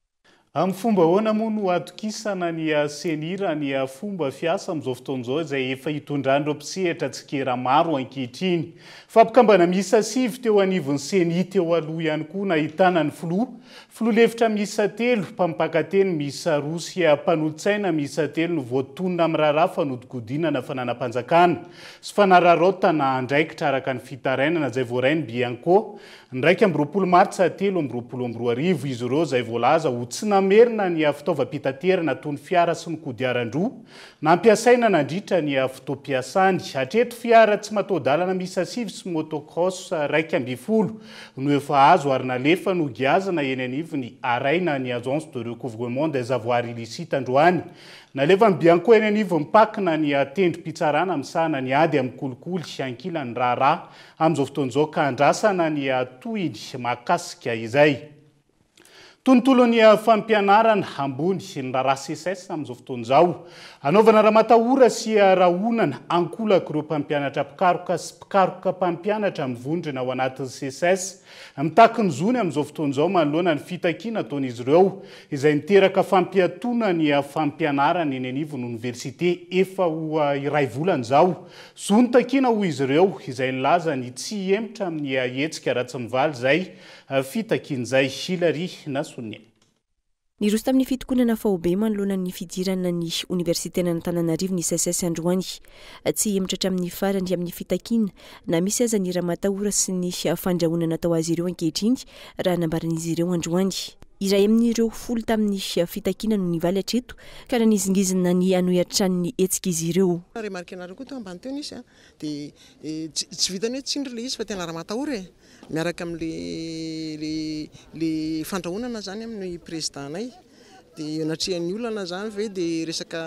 Amin'ny fomba hoana moa no atokisana ny CENI raha ny fomba fiasa amin'izao fotoan'izao izay efa hitondrandreo mpisehatra tsikera maro ankehitriny. Fampikambana miisa sivy teo anivon'ny CENI teo aloha ihany koa nahitana ny filoalefitra miisa telo mpampakateny miisa roa sy mpanolo-tsaina miisa telo no voatonona amin'ny raharaha fanodikodinana fananam-panjakana sy fanararaotana andraikitra araka ny fitarainana izay voarainy Bianco ndraiky amin'ny 20 Martsa 2022 izy ireo izay voalaza ho tsy namerina ny fitaovam-pitaterana toy ny fiara sy ny kodiaran-droa nampiasaina nandritra ny fotoam-piasany. Hatreto fiara tsy mataho-dalana miisa sivy sy motocross 120 no efa azo ary nalefa no giazana eny anivony araina ny agence de recouvrement des avoirs illicites androany. Nalefa ny Bianco eny anivony pakina ny tendrom-pitsarana misahana ny ady amin'ny kolikoly ankilany raharaha amin'izao fotoan'izao ka andrasana ny tohiny mahakasika izay. Tontolon'ny fampianarana ambony ny raharaha CSS amin'izao fotoan'izao anaovana raha matahora sy rahonana ankolaka ireo mpampianatra pikaroka sy pikaroka mpampianatra mivondrina ao anatin'ny CSS mitaky ny zony amin'izao fotoan'izao manoloana ny fitakiana ataon'izy ireo izay niteraka fampiatona ny fampianarana eny anivon'ny université efa ho iray volana izao. Zony takiana ho izy ireo izay nilaza ny tsy emotra amin'ny hetsika ratsy mivaly izay fitakian'izay Hilary Nasonien. Niroso tamin'ny fitokonana fahobe manoloana ny fidirana ny Universitena Antananarivo ny SSS androany. Tsy hemitratra amin'ny farany amin'ny fitakiana na misy aza ny raha-matahora sy ny fandrahoana natao azy ireo ankehitriny raha nambaran'izy ireo androany. Iray amin'ireo 10 tamin'ny fitakiana no nivaly hatreto ka nanizingizina ny anohiatran'ny hetsika izy ireo. Remarque anareo koa teo ambany teo nisy dia tsy vitany hoe tsindry le izy fa tena raha-matahora miaraka amin'le fandrahonana zany amin'ny présidentanay dia natrihan'ny olana zany ve dia resaka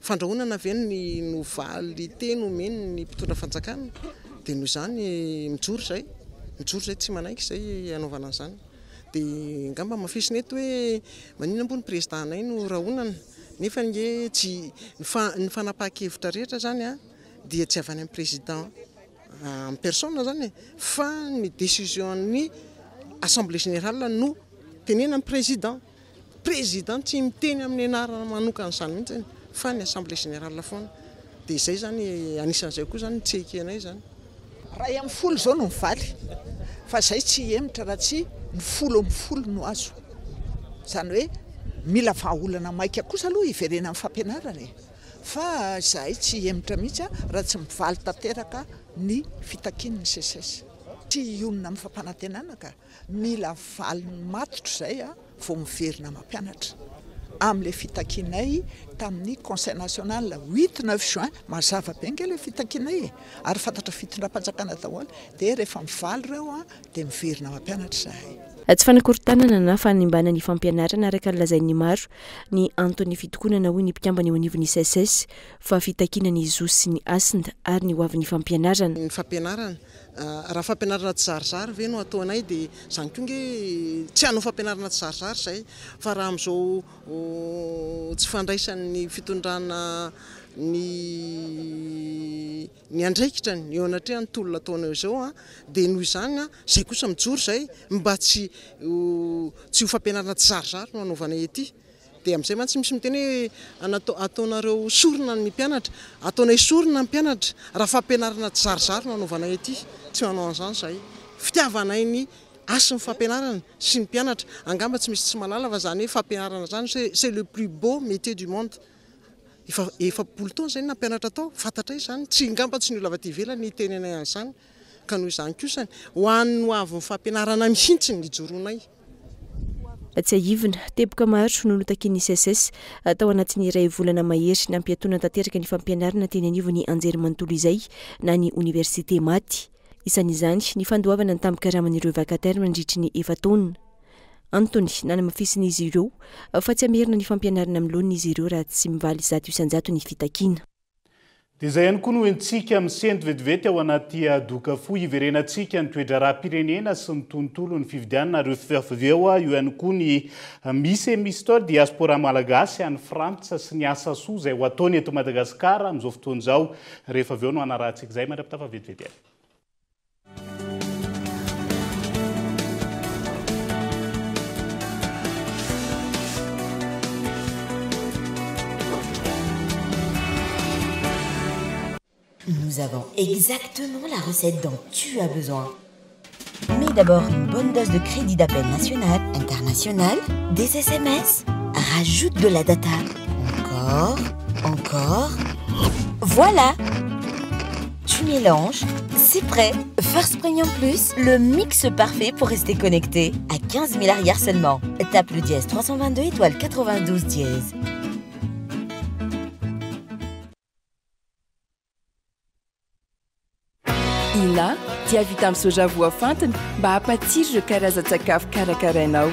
fandrahonana ve no valy teny omeny ny mpitondra fanjakana dia noho izany mijoro zay tsy manaiky zay anaovana zany. Dia ngamba mafisina eto hoe manina ambony présidentanay no rahonana nefa nge tsy ny fanapahan-kevitra rehetra zany dia tsy avy any amin'ny président en personne zany fa ny décision-ny assemblée générale no tenena amin'ny président tsy miteny amin'ny anarana manokana zany mihitsy fa ny assemblée générale foana dia izay zany anisan'izay koa zany tsy ekenay zany. Ray amin'ny folo zao no mivaly fa zay tsy hemitra raha tsy ny folo no azo zany hoe mila vahaolana maika kosa aloha iverena amin'ny fampianarana fa zahay tsy hemitra mihitsy raha tsy mivaly tanteraka ny fitakian'ny SSS. Tsy ionona amin'ny fampanantenana ka mila valy matotro zay vao miverina mampianatra. Amin'ilay fitakianay tamin'ny Conseil national 8-9 juin mazava be nge ilay fitakianay ary fantatra fitondram-panjakana daholo dia rehefa mivaly ireo dia miverina mampianatra zahay. Tsy fanakorontanana na fanimbanana ny fampianarana araka ny lazain'ny maro ny antony fitokonana hoy ny mpikambana eo anivon'ny SSS fa fitakiana Izo sy ny Asinda ary ny hoavin'ny fampianarana. Ny fampianarana raha fampianarana tsy zarizary ve no ataonay dia zany koa nge tsy hanao fampianarana tsy zarizary zay fa raha amin'izao tsy fandraisan'ny fitondrana ny andraikitrany eo anatrehany tolona ataonao izao dia noho izany zay kosa mijoro zay mba tsy ho fampianarana tsy zarizary no anaovanay ety. Dia amin'izay man tsy misy miteny hoe ataonareo sorona ny mpianatra, ataonay sorona ny mpianatra raha fampianarana tsy zarizary no anaovanay ety. Tsy manao an'izany zay. Fitiavanay ny asin'ny fampianarana sy ny mpianatra. Angamba tsy misy tsy malala fa zany hoe fampianarana zany c'est le plus beau métier du monde. Efa polo taona zay nampianatra tao fantatray zany tsy ngamba tsy ny olona avy ivelany tenenay an'izany ka noho izany kosa ho an'ny hoavin'ny fampianarana mihitsy ny joronay. Tsy ahivina teboka maro no notakin'ny SSS tao anatin'ny iray volana mahery nampiatoana tanteraka ny fampianarana teny anivon'ny anjerimanontolo izay na ny université maty. Isan'izany ny fandoavana ny tambokaraman'ireo vakaterma nandritry ny 7 taona. Antony nanamafisin'izy ireo fa tsy amerina ny fampianarana amin'lohan'izy izy ireo raha tsy mivaly zato isanjato ny fitakiana. Dia izay ihany koa no entsika amin'ny sento vetivety ao anaty doka fo iverenantsika ny toetra raha-pirenena sy ny tontolo ny fividianana ireo fiaveo io ihany koa ny misy histoire diaspora malagasy any Frantsa sy ny asa soa izay ho ataony eto Madagasikara amin'izao fotoana izao rehefa avy eo no anarahantsika izay mandra-pitafa vetivety avy. Nous avons exactement la recette dont tu as besoin. Mets d'abord une bonne dose de crédit d'appel national, international, des SMS. Rajoute de la data. Encore. Voilà. Tu mélanges. C'est prêt. First Premium Plus, le mix parfait pour rester connecté. À 15 milliards seulement. Tape le dièse 322 étoile 92 dièse. Ina dia vita amin'ny soja voafantina mba hampatsiro ireo karazan-tsakafo karakarainao.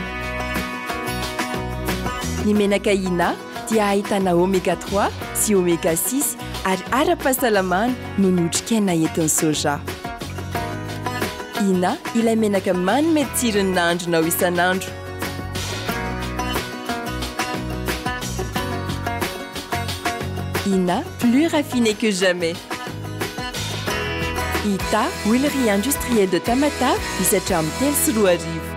Ny menaka Ina dia ahitana oméga 3 sy oméga 6 ary ara-pahasalamana no notrikaina entin'ny soja. Ina ilay menaka manome tsirony nahandronao isan'andro. Ina, plus raffiné que jamais. Ita, huilerie industrielle de Tamatave, 17 amby telo sy roa arivo.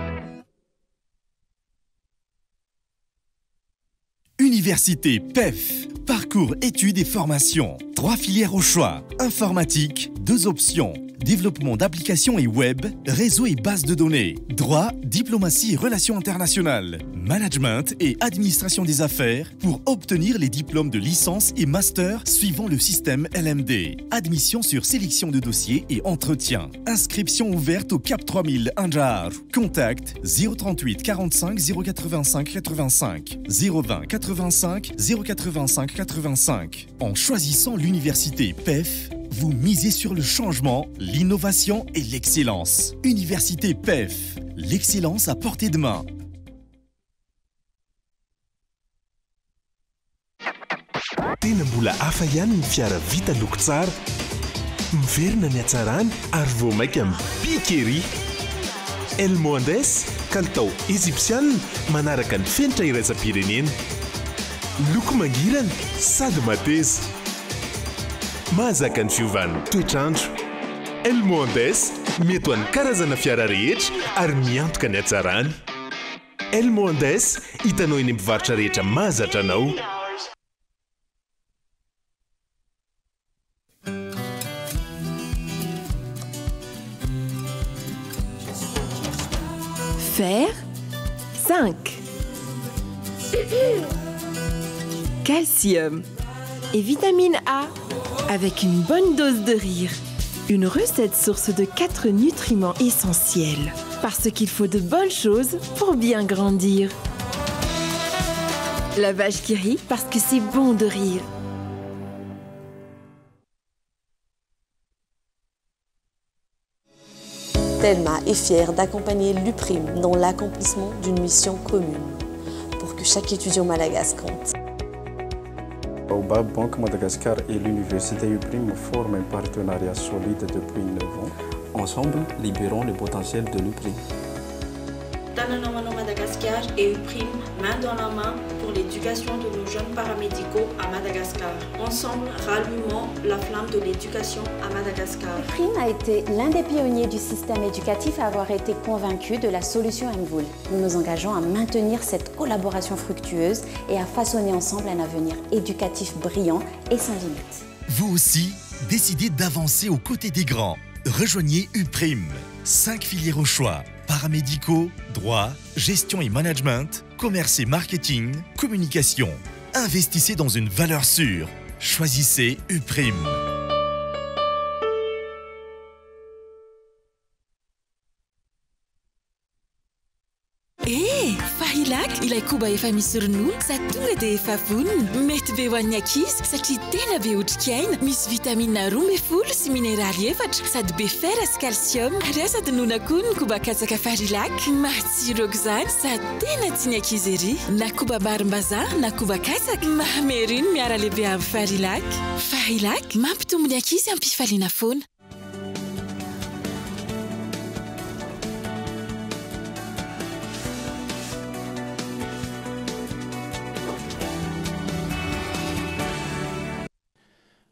Université PEF. Parcours études et formations. 3 filières au choix. Informatique, 2 options. développement d'applications et web, réseau et base de données, droit, diplomatie et relations internationales, management et administration des affaires pour obtenir les diplômes de licence et master suivant le système LMD. Admission sur sélection de dossiers et entretien. Inscription ouverte au Cap 3000 Anjar. Contact 038 45 085 85 020 85 085 85. En choisissant l'université PEF, vous misez sur le changement, l'innovation et l'excellence. Université PEF, l'excellence à portée de main. Tena mbola hafa ihany ny fiara vita loko tsara, miverina ny hatsarany ary vao maika mipika ery. Elmondes, kalitao égyptienne manaraka ny fenitra iraisam-pirenena. Loko mangirana sady mateza. Mahazaka ny fiovan'ny toetrandro. Elmondes mety ho an'ny karazana fiara rehetra ary miantoka ny hatsarany. Elmondes hitanao eny mpivarotra rehetra mahazatra anao. Fer 5. Calcium et vitamine A avec une bonne dose de rire. Une recette source de 4 nutriments essentiels. Parce qu'il faut de bonnes choses pour bien grandir. La vache qui rit parce que c'est bon de rire. Thelma est fière d'accompagner l'UPRIM dans l'accomplissement d'une mission commune pour que chaque étudiant malagasy compte. Baobab Banque Madagascar et l'université UPRIM forment un partenariat solide depuis 9 ans. Ensemble, libérons le potentiel de l'UPRIM. Tananamano Madagascar et UPRIM, main dans la main pour l'éducation de nos jeunes paramédicaux à Madagascar. Ensemble, rallumons la flamme de l'éducation à Madagascar. UPRIM a été l'un des pionniers du système éducatif à avoir été convaincu de la solution MVOUL. Nous nous engageons à maintenir cette collaboration fructueuse et à façonner ensemble un avenir éducatif brillant et sans limite. Vous aussi, décidez d'avancer aux côtés des grands. Rejoignez UPRIM. 5 filières au choix. Paramédicaux, droit, gestion et management, commerce et marketing, communication. Investissez dans une valeur sûre. Choisissez UPRIM. Fahilac ilay koba efa misy ronono sady tonga dia efa vonona mety be ho an'ny ankizy satria tena be otrikaina misy vitamine 12 sy mineraly 4 sady be fer sy calcium ary sady nona koa ny koba katsaka Fahilac matsiro aoka izany sady tena tiany ankizy ery na koba barim-bazaha na koba katsaka mahameriny miara lehibe amin'ny Fahilac. Fahilac mampitombo ny ankizy amin'ny mpifaliana foana.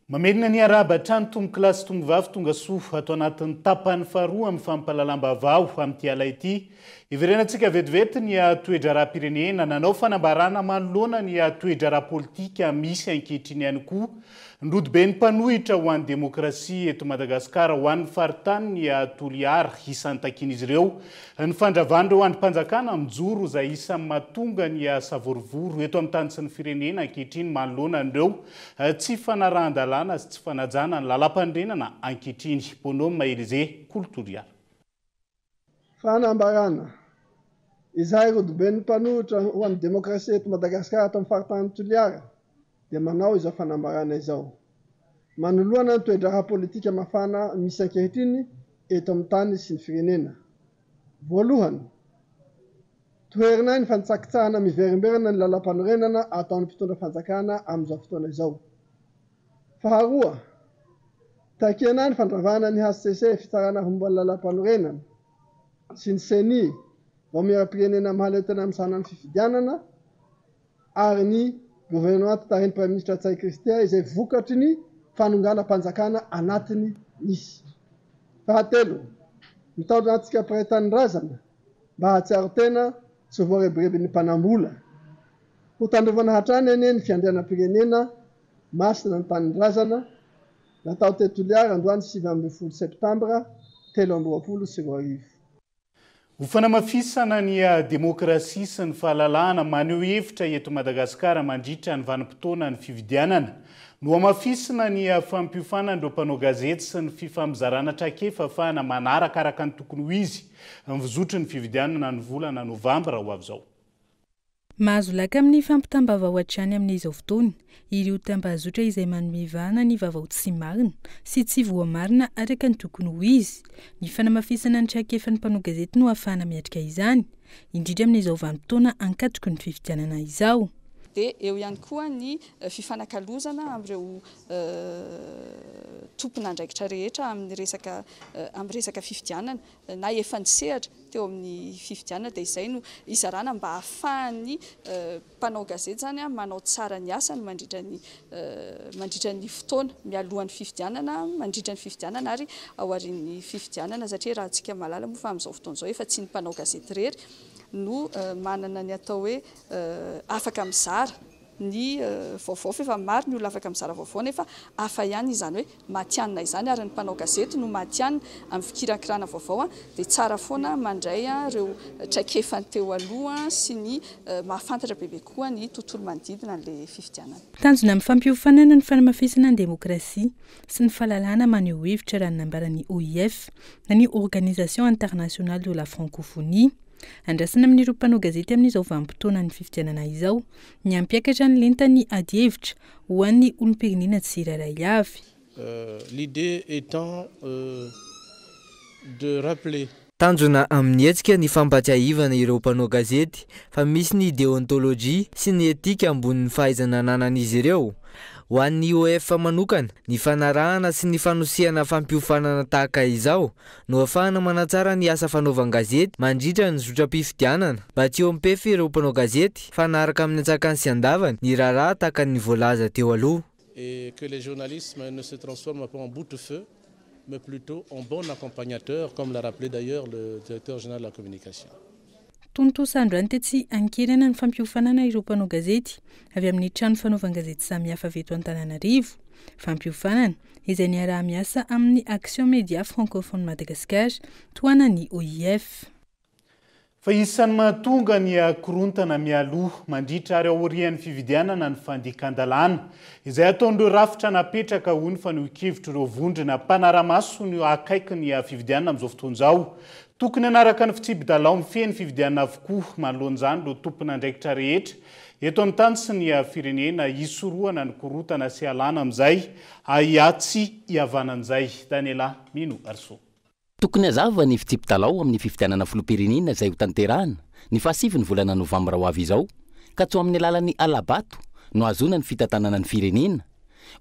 Mamerina ny araba trano tongo kilasy tongo vavy tonga soa atao anatin'ny tapany faharoa amin'ny fampalalam-bavao amin'ity ala ity. Iverenantsika vetivety ny toedra ara-pirenena nanao fanambarana manoloana ny toedra ara-politika misy ankehitriny ihany koa. Ndrody be ny mpanohitra ho an'ny demokrasia eto Madagasikara ho an'ny faritany ny toliara isan'ny takin'izy ireo. Ny fandravandreo ho an'ny mpanjakana mijoro izay isan'ny mahatonga ny savorovoro eto amin'ny tany sy ny firenena ankehitriny manoloana andreo tsy fanarahan-dalàna sy tsy fanajana ny lalam-pandrenana ankehitriny. Bonhomme Maëlysée, Kulturiara. Fanambarana izay rodobe ny mpanohitra ho an'ny demokrasia eto Madagasikara ato amin'ny faritany toliara dia manao izao fanambarana izao. Manoloana ny toedra ara-politika mafana misy ankehitriny eto amin'ny tany sy ny firenena. Voalohany, toerina ny fantsakitsahana miverimberina ny lalam-panorenana ataon'ny mpitondra fanjakana amin'izao fotoana izao. Faharoa, takena ny fandravana ny HCC fitsarana momba ny lalam-panorenana sy ny CENI vao miara-pirenena mahalentana amin'ny sanan'ny fifidianana ary ny gouvernement tarihin'ny Prime Ministre Tsay Kristia izay vokatry ny fanonganam-panjakana anatiny nisy. Fahatelo, mitondra antsika mpiray-tany razana mba hahatsiaro tena tsy voarebirebi ny mpanambola. Ho tandrovana hatrany ane ny fiandrianam-pirenena masina ny tany razana natao Tetoliara androany 7 septambra 2024. Ho fanamafisana ny demokrasia sy ny fahalalahana maneho hevitra eto Madagasikara mandritra ny vanim-potoana ny fividianana no amafisina ny fampiofanan'ireo mpanao gazety sy ny fifamizarana trakefa ahafahana manaraka araka ny tokony ho izy amin'ny vizotry ny fividianana ny volana novambra ho avy izao. Mahazo laka amin'ny fampitambava hatrany amin'izao fotoana ireo tambazotra izay manomevana ny vaovao tsy marina sy tsy voamarina araka ny tokony ho izy. Ny fanamafisana ny trakefa ny mpanao gazety no ahafahana miatrika izany indrindra amin'izao vanim-potoana ankatoky ny fividianana izao. Dia eo ihany koa ny fifanakalozana amin'ireo tompon'andraikitra rehetra amin'ny resaka fifidianana na efa nisehatra teo amin'ny fifidianana dia izay no izarana mba ahafahan'ny mpanao gazety zany manao tsara ny asany mandritra ny fotoana mialohan'ny fifidianana mandritra ny fifidianana ary aorian'ny fifidianana satria raha antsika malala moa fa amin'izao fotoana izao efa tsy ny mpanao gazety rery no manana ny atao hoe afaka mizara ny vaovao efa maro ny olona afaka mizara vaovao nefa hafa ihany izany hoe matianina izany ary ny mpanao gazety no matianina amin'ny fikirakirana vaovao dia tsara foana mandray ireo traikefany teo aloha sy ny mahafantatra bebe koa ny tontolo manodidina an'ilay fifidianana. Tanjona amin'ny fampiofanana ny fanamafisana ny demokrasia sy ny fahalalahana maneho hevitra raha nambaran'ny OIF na ny Organisation Internationale de la Francophonie. Andrasana amin'ireo mpanao gazety amin'izao vanim-potoana ny fifidianana izao ny ampiakatra ny lentany ady hevitra ho an'ny olom-pirenena tsirairay avy. L'idée étant de rappeler tanjona amin'ny hetsika ny fampatsiahivana ireo mpanao gazety fa misy ny déontologie sy ny etika ambonin'ny fahaizana ananan'izy ireo. Ho an'ny OIF manokana ny fanarahana sy ny fanosehana fampiofanana tahaka izao no ahafahana manatsara ny asa fanaovan gazety mandritra ny zotram-pifidianana mba tsy eo ampefy ireo mpanao gazety fanaraka amin'ny antsakany sy andavany ny raharaha tahaka ny voalaza teo aloha. Et que les journalistes ne se transforment pas en boute-feu mais plutôt en bon accompagnateur comme l'a rappelé d'ailleurs le directeur général de la communication. Tontosa androany tetsy ankirana ny fampiofanana ireo mpanao gazety avy amin'ny trano fanaovan-gazety samihafa avy eto Antananarivo. Fampiofanana izay niarah-miasa amin'ny Action Média Francophone Madagascar toanany OIF. Fa isan'ny mahatonga ny korontana mialoha mandritra ary aorian'ny fividianana ny fandikan-dalàna izay ataon'ireo rafitra napetraka hony fa nihokevitra ireo vondrona mpanaramaso ny akaiky ny fividianana amin'izao fotoana izao. Tokony anaraka ny fitsipy-dalao mifehy ny fividianana avokoa manoloan'izany ireo tompon'andraikitra rehetra eto amin'ny tany sy ny firenena hisorohana ny korontana sy alana amin'izay ahiatsy hiavanan'izay. Daniela Mino Arso. Tokony hazava ny fitsipy-dalao amin'ny fifidianana filoham-pirenena izay ho tanterahana ny 7 volana novambra ho avy izao ka tsy amin'ny alalan'ny alabato no azona ny fitantanana ny firenena.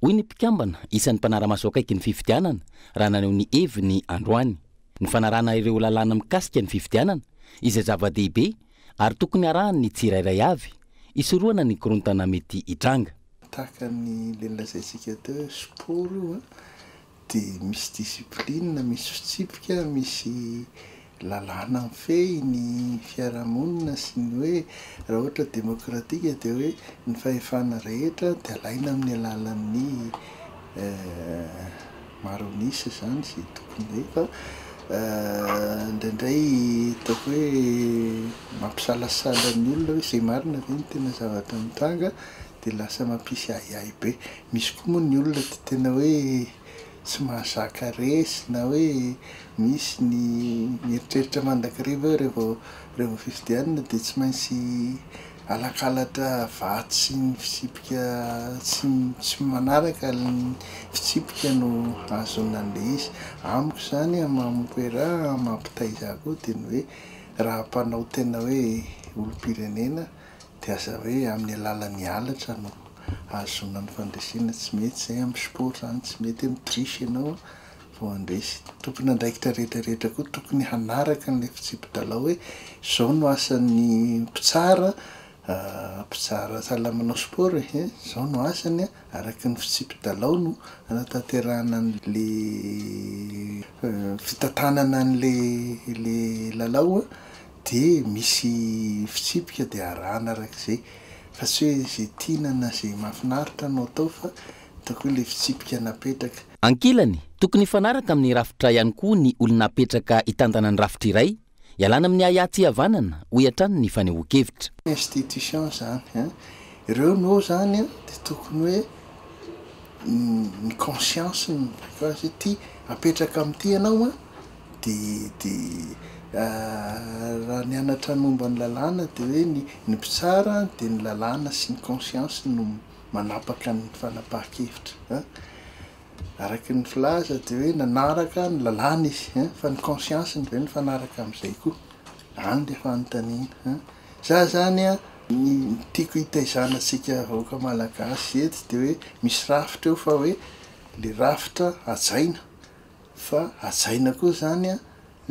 Hoy ny mpikambana isan'ny mpanaramaso akaiky ny fifidianana raha naneho ny heviny androany. Ny fanarana ireo lalàna mikasika ny fifidianana izay zava-dehibe ary tokony arahany ny tsirairay avy hisorohana ny korontana mety hitranga. Tahaka ny lelazaitsika teo sport io dia misy discipline, misy fitsipika, misy lalàna mifehy ny fiarahamonina sy ny hoe raha ohatra demokratika dia hoe ny fahefana rehetra dia alaina amin'ny alalan'ny maronisa zany sy tokony hoe fa indraindray ataoko hoe mampisalasala ny olona hoe izay marina ve ny tena zavatra mitranga dia lasa mampisy ahiahy be. Misy koa moa ny olona dia tena hoe tsy mahazaka resy na hoe misy ny mieritreritra mandakariva rehefa fifidianana dia tsy maintsy alakalatra vaty sy ny fitsipika tsy manaraka ny fitsipika no azonan'ilay izy. Amiko zany mampoera mampitaiza koa dia ny hoe raha mpanao tena hoe olom-pirenena dia aza hoe amin'ny alalan'ny halatra no azonan'ny fandresena. Tsy mety izay amin'ny sport zany, tsy mety mitrisy ianao vao andresy. Tokony andraikitra rehetrarehetra koa tokony hanaraka n'ilay fitsipy-dalao hoe izao no asan'ny mpitsara salamanao sport izao no asany araky ny fitsipy-dalao no anatanterahana n'le fitantanana n'le lalao dia misy fitsipika dia arahana arak'izay fa tsy hoe izay tianana izay mahafinaritra no atao fa ataoko hoe ilay fitsipika napetraka. ankilany tokony hifanaraka amin'ny rafitra ihany koa ny olona apetraka hitantana ny rafitra iray ialana amin'ny ayatsy havanana ho iatrany ny fanehoan-kevitra institution zany ireo no zany dia tokony hoe ny conscience ny ty apetraka amin'ity ianao raha nianatra ny momba ny lalàna dia hoe ny mpitsara dia ny lalàna sy ny conscience no manapaka ny fanapahan-kevitra araky ny filaza dia hoe nanaraka ny lalàna izy fa ny conscience ny ve ny fanaraka amin'izay koa any le fanontaniana zany ny tiako hitaizana antsika vahoaka malagasy eto dia hoe misy rafitra eo fa hoe le rafitra ajaina fa ajaina koa zany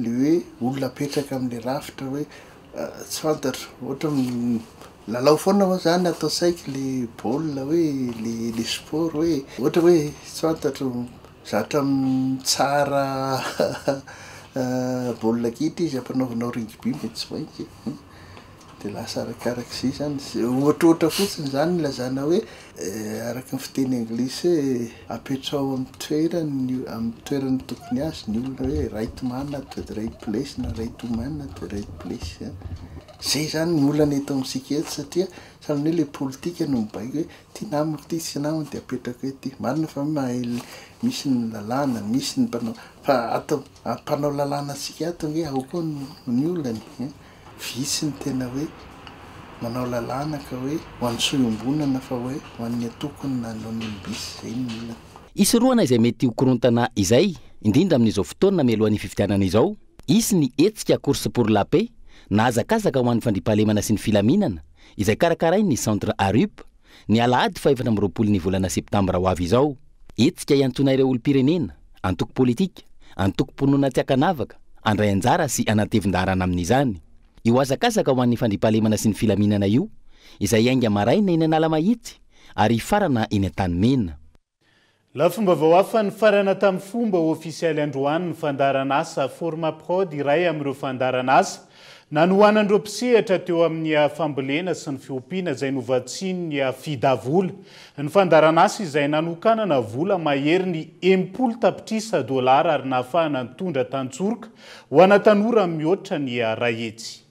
le hoe olona apetraka amin'le rafitra hoe tsy fantatra ohatra lalao foana moa zany atao saika le baolina hoe le sport hoe ohatra hoe tsy fantatra zatra tsara baolina kitra izy ampanaovanao rugby mety tsy mainky dia lasa arakarak'izay zany ohatrohatra fotsiny zany lazana hoe araky ny fiteny anglisy hoe apetrao amin'ny toerany tokony azy ny olona hoe right man at the right place na right woman at the right place zay zany ny olana eto amintsika eto satria salan'ny hoe le politika no mibaiko hoe ty namako ty sy namako dia apetraka hoe ty marina fa mahay misy ny lalàna misy ny mpanao fa atao mpanao lalàna antsika ato hoe ao koa ny olany visy ny tena hoe manao lalàna ka hoe ho an'ny soiombonana fa hoe ho an'ny atokony na anon'olom-bisy zay ny olana isoroana izay mety hokorontana izay indrindra amin'izao fotoana mialohan'ny fifidianana izao isy ny etsika course pour la paix na azakazaka ho an'ny fandripahalemana sy ny filaminana izay karakarai ny centre arup ny alahady 4 ny volana septambra ho avy izao etsika iantona ireo olom-pirenena antoko politika antoko-ponona tsy akanavaka andray anjara sy anatevin-darana amin'izany io azakazaka ho an'ny fandripahalemana sy ny filaminana io izay ainga maraina eny anala mahitsy ary farana eny an-tany mena la fomba vao hafa ny farana tamin'ny fomba ofisialy androany ny fandaranasa forma prod iray amin'ireo fandaranasa nanohanandreo mpisehatra teo amin'ny fambolena sy ny fiompiana izay novatsiny ny fidavola ny fandaranasa izay nanokanana vola mahery ny $10 ary nahafahana nitondra tantsoroka ho ana tanora mihoatra ny rahetsy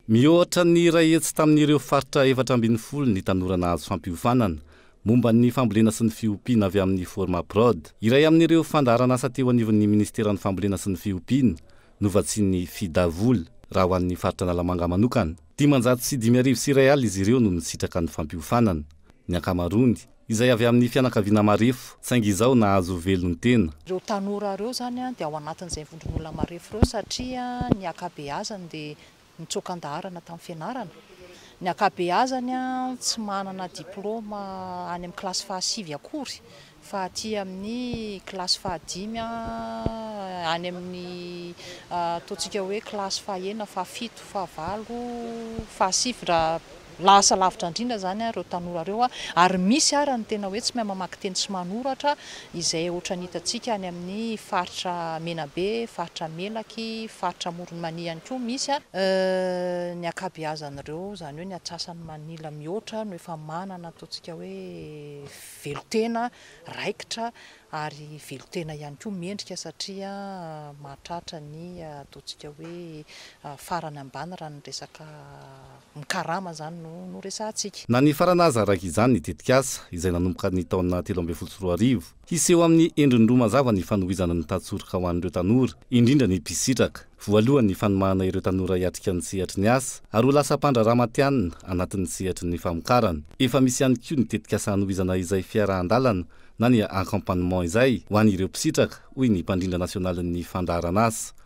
mihoatra ny rahetsy tamin'ireo faritra 740 ny tanora nahazo fampiofanana momba ny fambolena sy ny fiompiana avy amin'ny forma prod iray amin'ireo fandaranasa teo anivon'ny ministeran'ny fambolena sy ny fiompiana novatsiny fidavola raha ho an'ny faritra Nalamanga manokana 500 izy ireo no nisitraka ny fampiofanana ny ankamarony izay avy amin'ny fianakaviana marefo saingy izao nahazo velony tena ireo tanora reo zany dia ao anatin'izay vondron'olona marefo reo satria ny akabeazany dia nitsokan-daharana tamin'ny fianarana ny akabeazany tsy manana diplôma any amin'ny klasy fahasivy akory fa aty amin'ny klasy fahadimy any amin'ny ataontsika hoe klasy fahaenina fahafito fahavalo fahasivy raha lasa lavitra indrindra zany ireo tanora reo ary misy ary ny tena hoe tsy mahay mamaky teny sy manoratra izay ohatra ny hitantsika any amin'ny faritra Menabe, faritra Melaky, faritra Moronmania ihany koa misy ny akabeazan'ireo zany hoe ny atsasany manila mihoatra no efa manana ataontsika hoe velotena raikitra ary velotena ihany koa mendrika satria mahatratra ny ataontsika hoe farany ambany raha ny resaka mikarama zany no resahantsika na ny faranaza araka izany ny tetikasa izay nanomboka ny taona 2024 hiseho amin'ny endriny mazava ny fanohizana ny tatsoroka ho an'ireo tanora indrindra ny mpisitraka voalohany ny fanomahana ireo tanora hiatrika ny sehatry ny asa ary ho lasa mpandra-ramatianina anatin'ny sehatry ny famokarana efa misy ihany koa ny tetikasa hanohizana izay fiarahan-dalana na ny accompagnement izay ho an'ireo mpisitraka hoy ny mpandrindra nasionalin'ny fandaranasa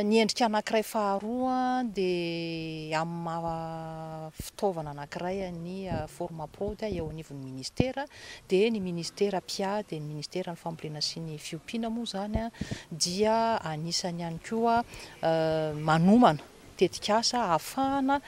ny endrika anankiray faharoa dia amin'ny fitaovana anankiray ny forma prod eo anivon'ny ministera dia ny ministera PIA dia ny ministera ny fambolena sy ny fiompiana moa zany dia anisany ihany koa manomana tetikasa ahafahana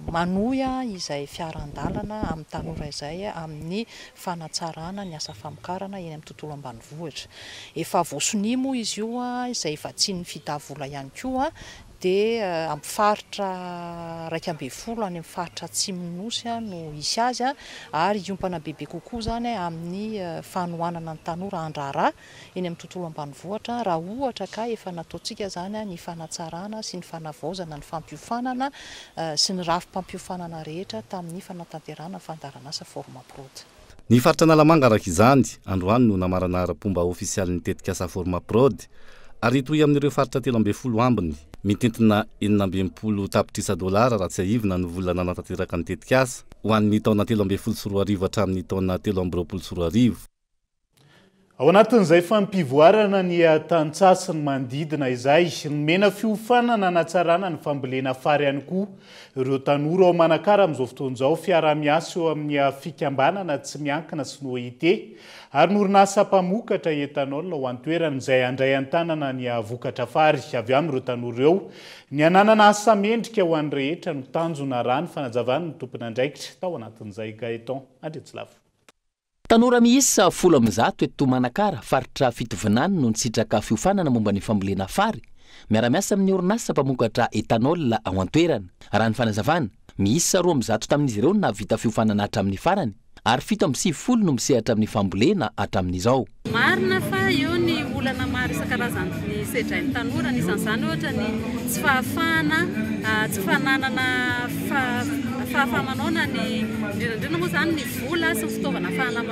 manoya izay fiaran-dalana amin'ny tanora izay amin'ny fanatsarana ny asa famokarana eny amin'ny tontolo ambanivohitra efa voasonia moa izy io izay vatsian'ny fidavola ihany koa dia amin'ny faritra raika amby folo any amin'ny faritra Atsimonosy no isy azy ary iompana bebe kokoa zany amin'ny fanohanana ny tanora andrara eny amin'ny tontolo ambanivohitra raha ohatra ka efa nataontsika zany ny fanatsarana sy ny fanavaozana ny fampiofanana sy ny rafim-pampiofanana rehetra tamin'ny fanatanterana fandaranasa forma prod. Ny faritra Nalamanga araka izany androany no namarana ara-pomba ofisialy ny tetikasa forma prod ary toy amin'ireo faritra 13 ambiny mitentina 720 tapitrisa dolara raha tsy aivina ny volana nanatanteraka ny tetikasa ho an'ny taona 2014 hatramin'ny taona 2020. Ao anatin'izay fampivoarana ny tantsasiny manodidina izay nomena fiofanana natsarana ny fambolena fary ihany koa ireo tanora ao Manakara amin'izao fotoan'izao fiara-miasa eo amin'ny fikambanana tsy miankina sy ny OIT ary n'orinasa mpamokatra etanol ho an-toerana izay andray an-tanana ny vokatra fary avy amin'ireo tanora ireo ny ananana asa mendrika ho an'ny rehetra no tanjona raha ny fanazavana ny tompona andraikitra tao anatin'izay Gaeton Andretsilavo. Tanora miisa 10 eto Manakara faritra fitovinany no nisitraka fiofanana momba ny fambolena fary miara-miasa amin'ny orinasa mpamokatra etanol ao an-toerana. Raha ny fanazavana miisa 12 tamin'izy ireo navita fiofanana hatramin'ny farany ary 7 no misehatra amin'ny fambolena hatramin'izao. Marina fa eo ny olana maro isan-karazany ny sedrain'ny tanora nisan'izany ohatra ny tsy fahafahana tsy fananana fahafamanona ny indrindra moa zany ny vola sy ny fitaovana ahafahana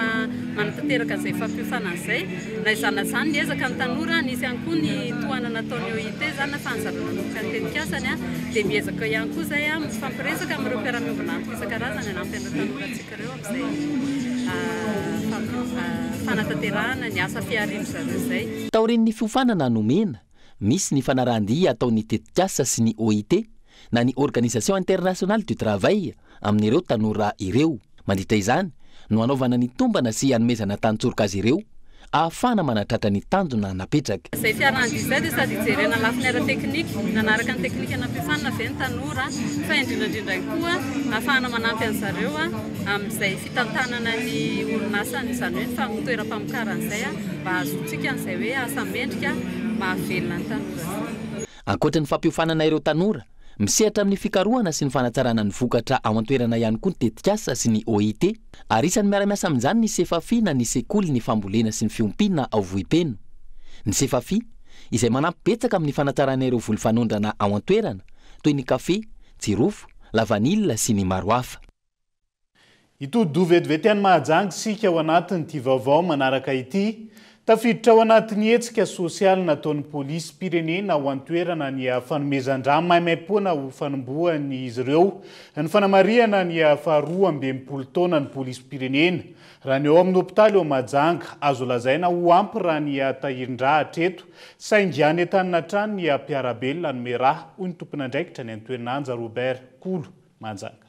manatanteraka izay fampiofanana izay na izana zany niezaka ny tanora nisy ihany koa ny tohana nataony OIT zany na fanazarana noka ny tetikasany dia miezaka ihany koa izay mifampiresaka amin'ireo mpiara-miombonanto isan-karazany anampy tanora antsika ireo amin'izay fanatanterahana ny asa fiarino izay. Taorin'ny fiofanana nomena misy ny fanarahan-dia ataon'ny tetikasa sy ny OIT na ny Organisation Internationale du Travail amin'ireo tanora ireo. Mandritra izany no anaovana ny tombana sy hanomezana tantsorika azy ireo ahafahana manatratra ny tanjona napetraka. Izay fiarahan-dia izay dia sady jerena lafiny ara-teknika nanaraka ny teknika nampifanana avy ny tanora fa indrindrandrindra koa ahafahana manampy an'zareo amin'izay fitantanana ny orinasany izany hoe ny famotoeram-pamokaran'izay mba azotsika an'izay hoe asa mendrika mahavelona ny tanora. Ankoatra ny fampiofanana ireo tanora misehatra amin'ny fikarohana sy ny fanatsarana ny vokatra ao an-toerana ihany koa ny tetikasa sy ny OIT ary isan'ny miara-miasa amin'izany ny CFAFI na ny sekoly ny fambolena sy ny fiompina ao Vohipeno. Ny CFAFI izay manampy betsaka amin'ny fanatsarana ireo volo-fanondrana ao an-toerana toy ny kafe, jirofo, lavanila sy ny maro hafa. Itody vetivety any Mahajanga sika ao anatin'ity vaovao manaraka ity. Tafiditra ao anatin'ny hetsika sosialy nataon'ny polisy pirenena ao an-toerana ny fanomezan-drano maimai-poana ho fanombohany izy ireo ny fanamariana ny 12 taona ny polisy pirenena raha ny eo amin'ny hopitaly eo Mahajanga azo lazaina ho ampy raha ny tahirin-draha hatreto saingy any an-tanana trano ny mpiarabelona nomeraha hoy ny tompon'andraikitra ny an-toerinanja Robert Kolo Mahajanga.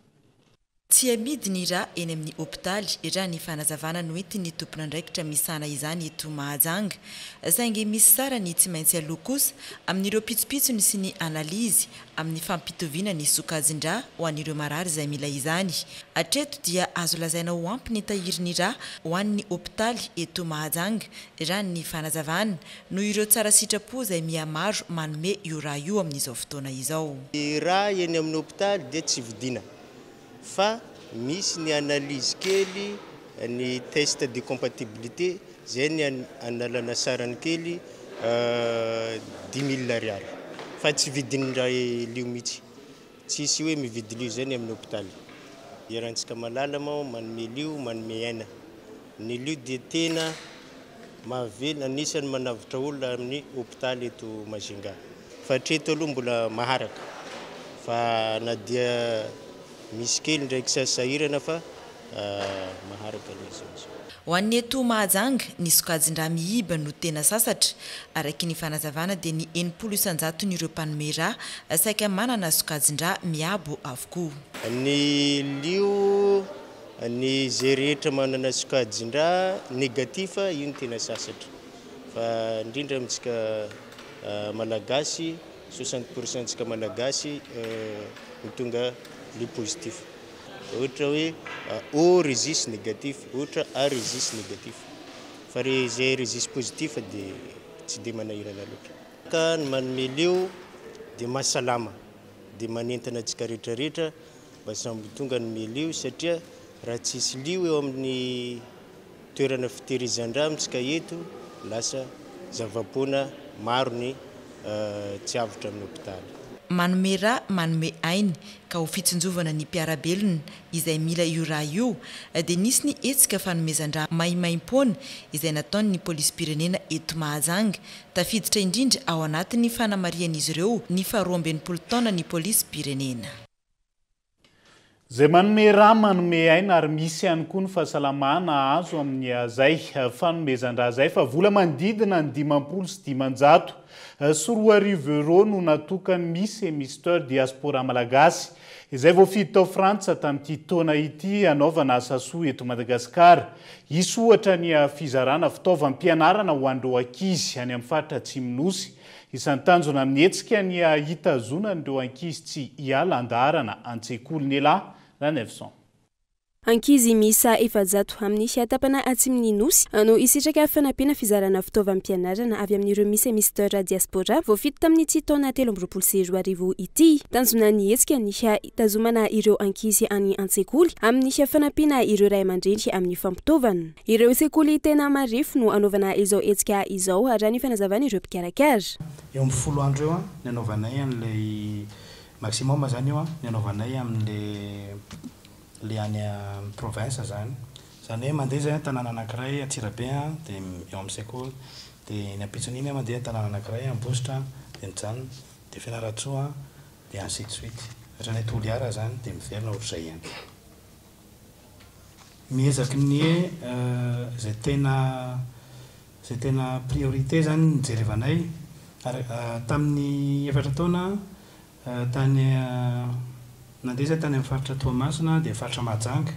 Tsy amidy ny raha eny amin'ny hopitaly raha ny fanazavana noentiny tompon'andraikitra misana izany eto Mahajanga saingy misy sara ny tsy maintsy aloha kosa amin'ireo pitsopitsony sy ny analizy amin'ny fampitoviana ny sokajin-draha ho an'ireo marary izay mila izany. Hatreto dia azo lazaina ho ampy ny tahirin'ny raha ho an'ny hopitaly eto Mahajanga raha ny fanazavana no ireo tsara sitrapo izay mihamaro manome io raha io amin'izao fotoana izao. Raha eny amin'ny hopitaly dia tsy vidiana fa misy ny analyse kely ny test de compatibilité zay ny analana sarany kely 10 000 ariary fa tsy vidiny raha lio mihitsy tsisy hoe mividy lio zay ny amin'ny hopitaly iarahantsika malala moa manome lio manome aina ny lio dia tena mahavelona anisany manavitra olona amin'ny hopitaly eto Majunga fa hatreto aloha mbola maharaka fa na dia misy kely ndraiky sasahirana fa maharaka izy. Ho an'ny eto Mahajanga ny sokajin-draha mihiba no tena sasatra araka ny fanazavana dia ny 70% n'ireo mpanome raha saika manana sokajin-draha miabo avokoa. Ny lio ny zay rehetra manana sokajin-draha negativa io ny tena sasatra fa indrindra amintsika malagasy 60% tsika malagasy mitonga le positif. Ohatra hoe O résiste négatif, ohatra A résiste négatif. Fa zay résiste positif dia tsy dia manahirana loatra. Ka ny manome lio dia mahasalama dia manentana antsika rehetrarehetra mba samby tonga ny milio satria raha tsisy lio eo amin'ny toerana fitehirizan-dra amintsika eto lasa zavapoana maro ny tsy avitra amin'ny hôpitaly. Manome ra manome ainy ka ho fitsinjovana ny mpiarabelona izay mila io raha io dia nisy ny etsika fanomezan-dra maimaim-poana izay nataon'ny polisy-pirenena eto Mahajanga tafiditra indrindra ao anatin'ny fanamarian'izy ireo ny 12 taona ny polisy-pirenena. Zay manome ra manome aina ary misy ihany koa ny fahasalamana azo amin'ny azay fanomezan-dra zay fa vola manodidina ny 500 sy 500 sy 2,000 euro no natokany misy émisteur diaspora malagasy izay voafidy tao Frantsa tamin'ity taona ity anaovana asa soa eto Madagasikara. Isy ohatra ny fizarana fitaovam-pianarana ho an'ireo ankizy any amin'ny faritra Atsimonosy. Isan'ny tanjona amin'ny hetsika ny hitazonan'ireo ankizy tsy hiala andaharana an-tsekoly ny elahy na 900. Ankizy misa 700 amin'ny tapana Atsimony Nosy no isitraka fanampiana fizarana fitaovam-pianarana avy amin'ireo misy émisteur diaspora voafidy tamin'ity taona 13 ity. Tanjona ny hetsika ny hitazomana ireo ankizy any an-tsekoly amin'ny fanampiana ireo ray aman-dreny amin'ny fampitaovana. Ireo sekoly tena marefo no anaovana izao hetsika izao raha ny fanazavana ireo mpikarakara. Eo amin'ny 10 andro eo ny anaovanay an'ilay maximum zany eo ny anaovanay amin'ilay le any province zany hoe mandeha zay tanàna anankiray Atsirabe dia eo amin'ny sekoly dia ny Ampitsoniny mandeha tanàna anankiray Ambositra dia mijanona dia Fianaratsoa dia ainsi de suite ohatran'ny Toliara zany dia miverina ohatr'izay ihany. Miezaky ny zay tena priorité zany nijerevanay tamin'ny 4 taona tany nandeha tany amin'ny faritra Toamasina dia faritra Mahajanga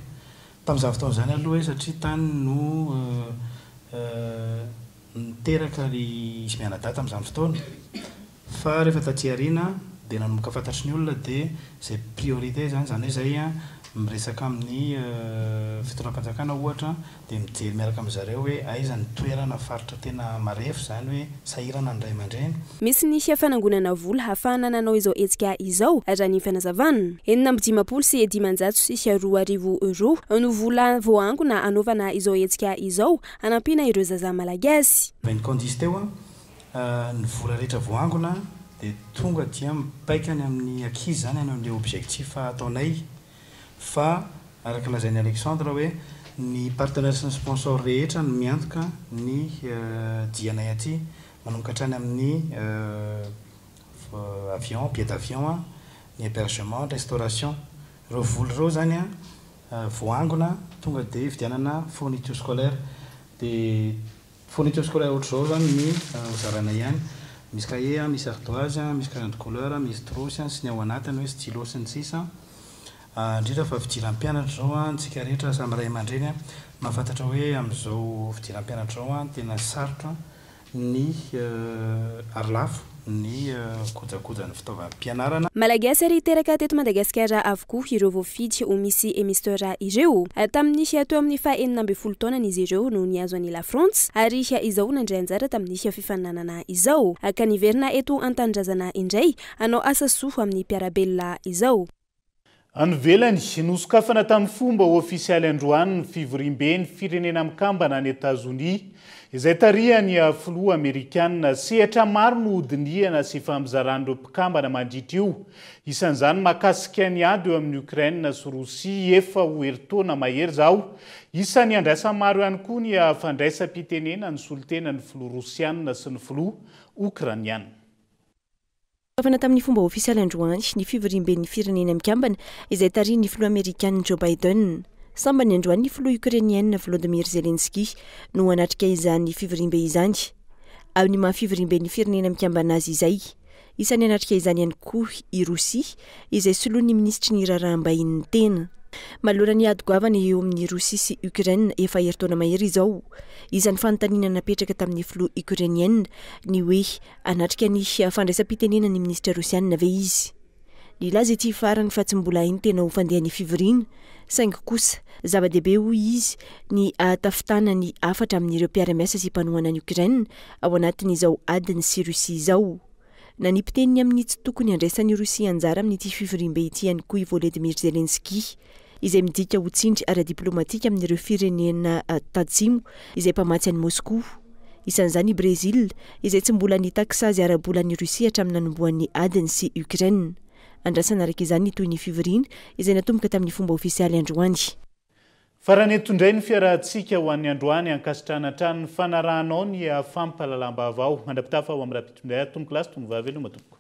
tamin'izany fotoana zany aloha hoe satria tany no niteraka izy mianadahy tamin'izany fotoana fa rehefa taty aoriana dia nanomboka fantatry ny olona dia zay priorité zany hoe zay miresaka amin'ny fitondram-panjakana ohatra dia mijery miaraka amin'izareo hoe aiza ny toerana faritra tena marefo zany hoe sahirana ny ray aman-dreny. Misy ny fanangonana vola hafahana nanao izao hetsika izao raha ny fanazavana 950 sy 500 sy 2,000 euro no vola voangona anaovana izao hetsika izao anampiana ireo zaza malagasy. Ny kondisy teo ny vola rehetra voangona dia tonga dia mipaikany amin'ny ankizy zany amin'ny objectif ataonay fa araka lazain'ny Alexandre hoe ny partenaire sy ny sponsor rehetra no miantoka ny dianay aty manomboka hatrany amin'ny avion, billet d'avion, ny hébergement, restauration. Ireo vola ireo zany voangona tonga dia vidianana fourniture scolaire dia fourniture scolaire ohatr'izao zany ny hozarana ihany. Misy cahier, misy ardoise, misy crayon de couleur, misy trousse sy ny ao anatiny hoe stylo sy ny sisa. Indrindra fa fidiram-pianatra zao antsika rehetra samy ray aman-dreny mahafantatra hoe amin'izao fidiram-pianatra zao tena sarotra ny arolafo ny kojakojan'ny fitaovam-pianarana. Malagasy ary teraka teto Madagasikara avokoa ireo voafidy ho misy émisteur ireo. Tamin'ny teo amin'ny 14 taonany izy ireo no niazo an'i La France ary izao nandray anjara tamin'ny fifaninanana izao. Ka niverina eto an-tanindrazana indray anao asa soa amin'ny mpiarabelona izao. Anivelany nosokafana tamin'ny fomba ofisialy androany ny fivoriam-ben'ny firenena mikambana any États-Unis izay tarihany filoha Amerikanina sehatra maro no hodiniana sy fampizaran'ireo mpikambana mandritra io. Isan'izany mahakasika ny ady eo amin'ny Ukraine sy Rosia efa ho herintaona mahery zao. Isan'ny andraisa maro ihany koa ny fandraisam-pitenena ny solontenan'ny filoha Rosiana sy ny filoha Ukrainiana. Afana tamin'ny fomba ofisialy androany ny fivoriam-ben'ny firenena mikambana izay tarihin'ny filoha Amerikanina Joe Biden. Samba ny androany ny filoha Ukrainiana Volodymyr Zelensky no anatrika izany fivoriam-be izany. Amin'ny maha fivoriam-ben'ny firenena mikambana azy izay. Isan'ny anatrika izany ihany koa i Rosia izay soloan'ny ministry ny raharaham-bahin'ny tena. Malohana ady goavana eo amin'ny Rosia sy Ukraine efa herintaona mahery izao. Isan'ny fanontaniana napetraka tamin'ny filoha Ukrainiana ny hoe anatrika ny fandraisam-pitenena ny ministra Rosiana ve izy. Nilaza ity farany fa tsy mbola iny tena ho fandehan'ny fivoriana saingy kosa zava-dehibe hoy izy ny tafitana ny afatra amin'ireo mpiara-miasa sy mpanohana ny Ukraine ao anatin'izao adiny sy Rosia izao. nanipiteniny amin'ny tsy tokony andraisan'ny Rosia anjara amin'ity fivorimbe ity ihany koa i Volodymyr Zelensky izay midika ho tsindry ara-diplomatika amin'ireo firenena tatsimo izay mpamatsy any Moscou. Isan'izany i Brésil izay tsy mbola nitaksazy ara-bolan'ny Rosia hatramin'ny nanomboan'ny adiny sy Ukraine. Andrasana araka izany toy ny fivoriana izay natomboka tamin'ny fomba ofisialy androany. Farany etondray ny fiarahantsika ho an'ny androany ankasitrahana hatrany fanarahanao ny fampahalalam-baovao mandra-pitafa ho amin'ny raha-pitondray atomboka lasy tonga vaveloma tompoko.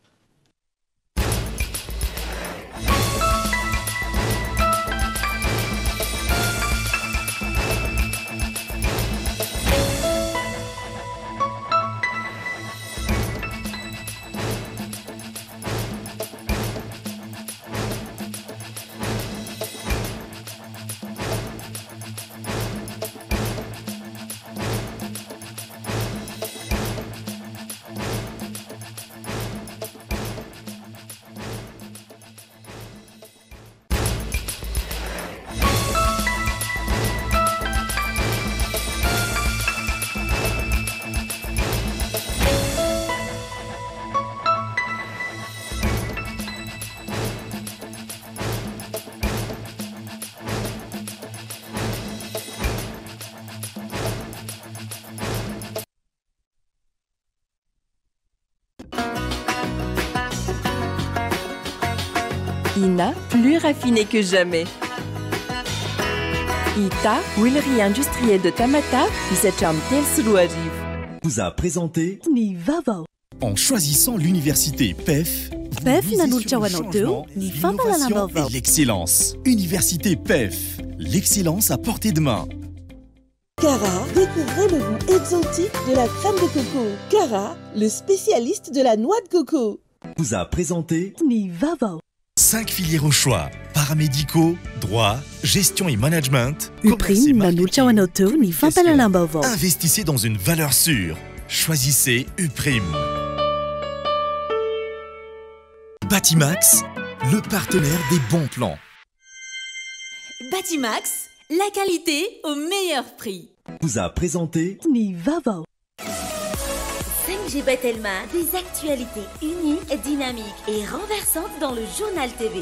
INA, plus raffiné que jamais. ITA, huilerie industrielle de Tamata, vous a présenté Ni Vavao. En choisissant l'université PEF, et l'excellence. Université PEF, l'excellence à portée de main. Cara, découvrez le goût exotique de la crème de coco. Cara, le spécialiste de la noix de coco. Vous a présenté Ni Vavao. 5 filières au choix, paramédicaux, droit, gestion et management. Investissez dans une valeur sûre. Choisissez Uprime. Batimax, le partenaire des bons plans. Batimax, la qualité au meilleur prix. Vous a présenté Ni Vavao. 5G Batelma, des actualités uniques, dynamiques et renversantes dans le journal TV.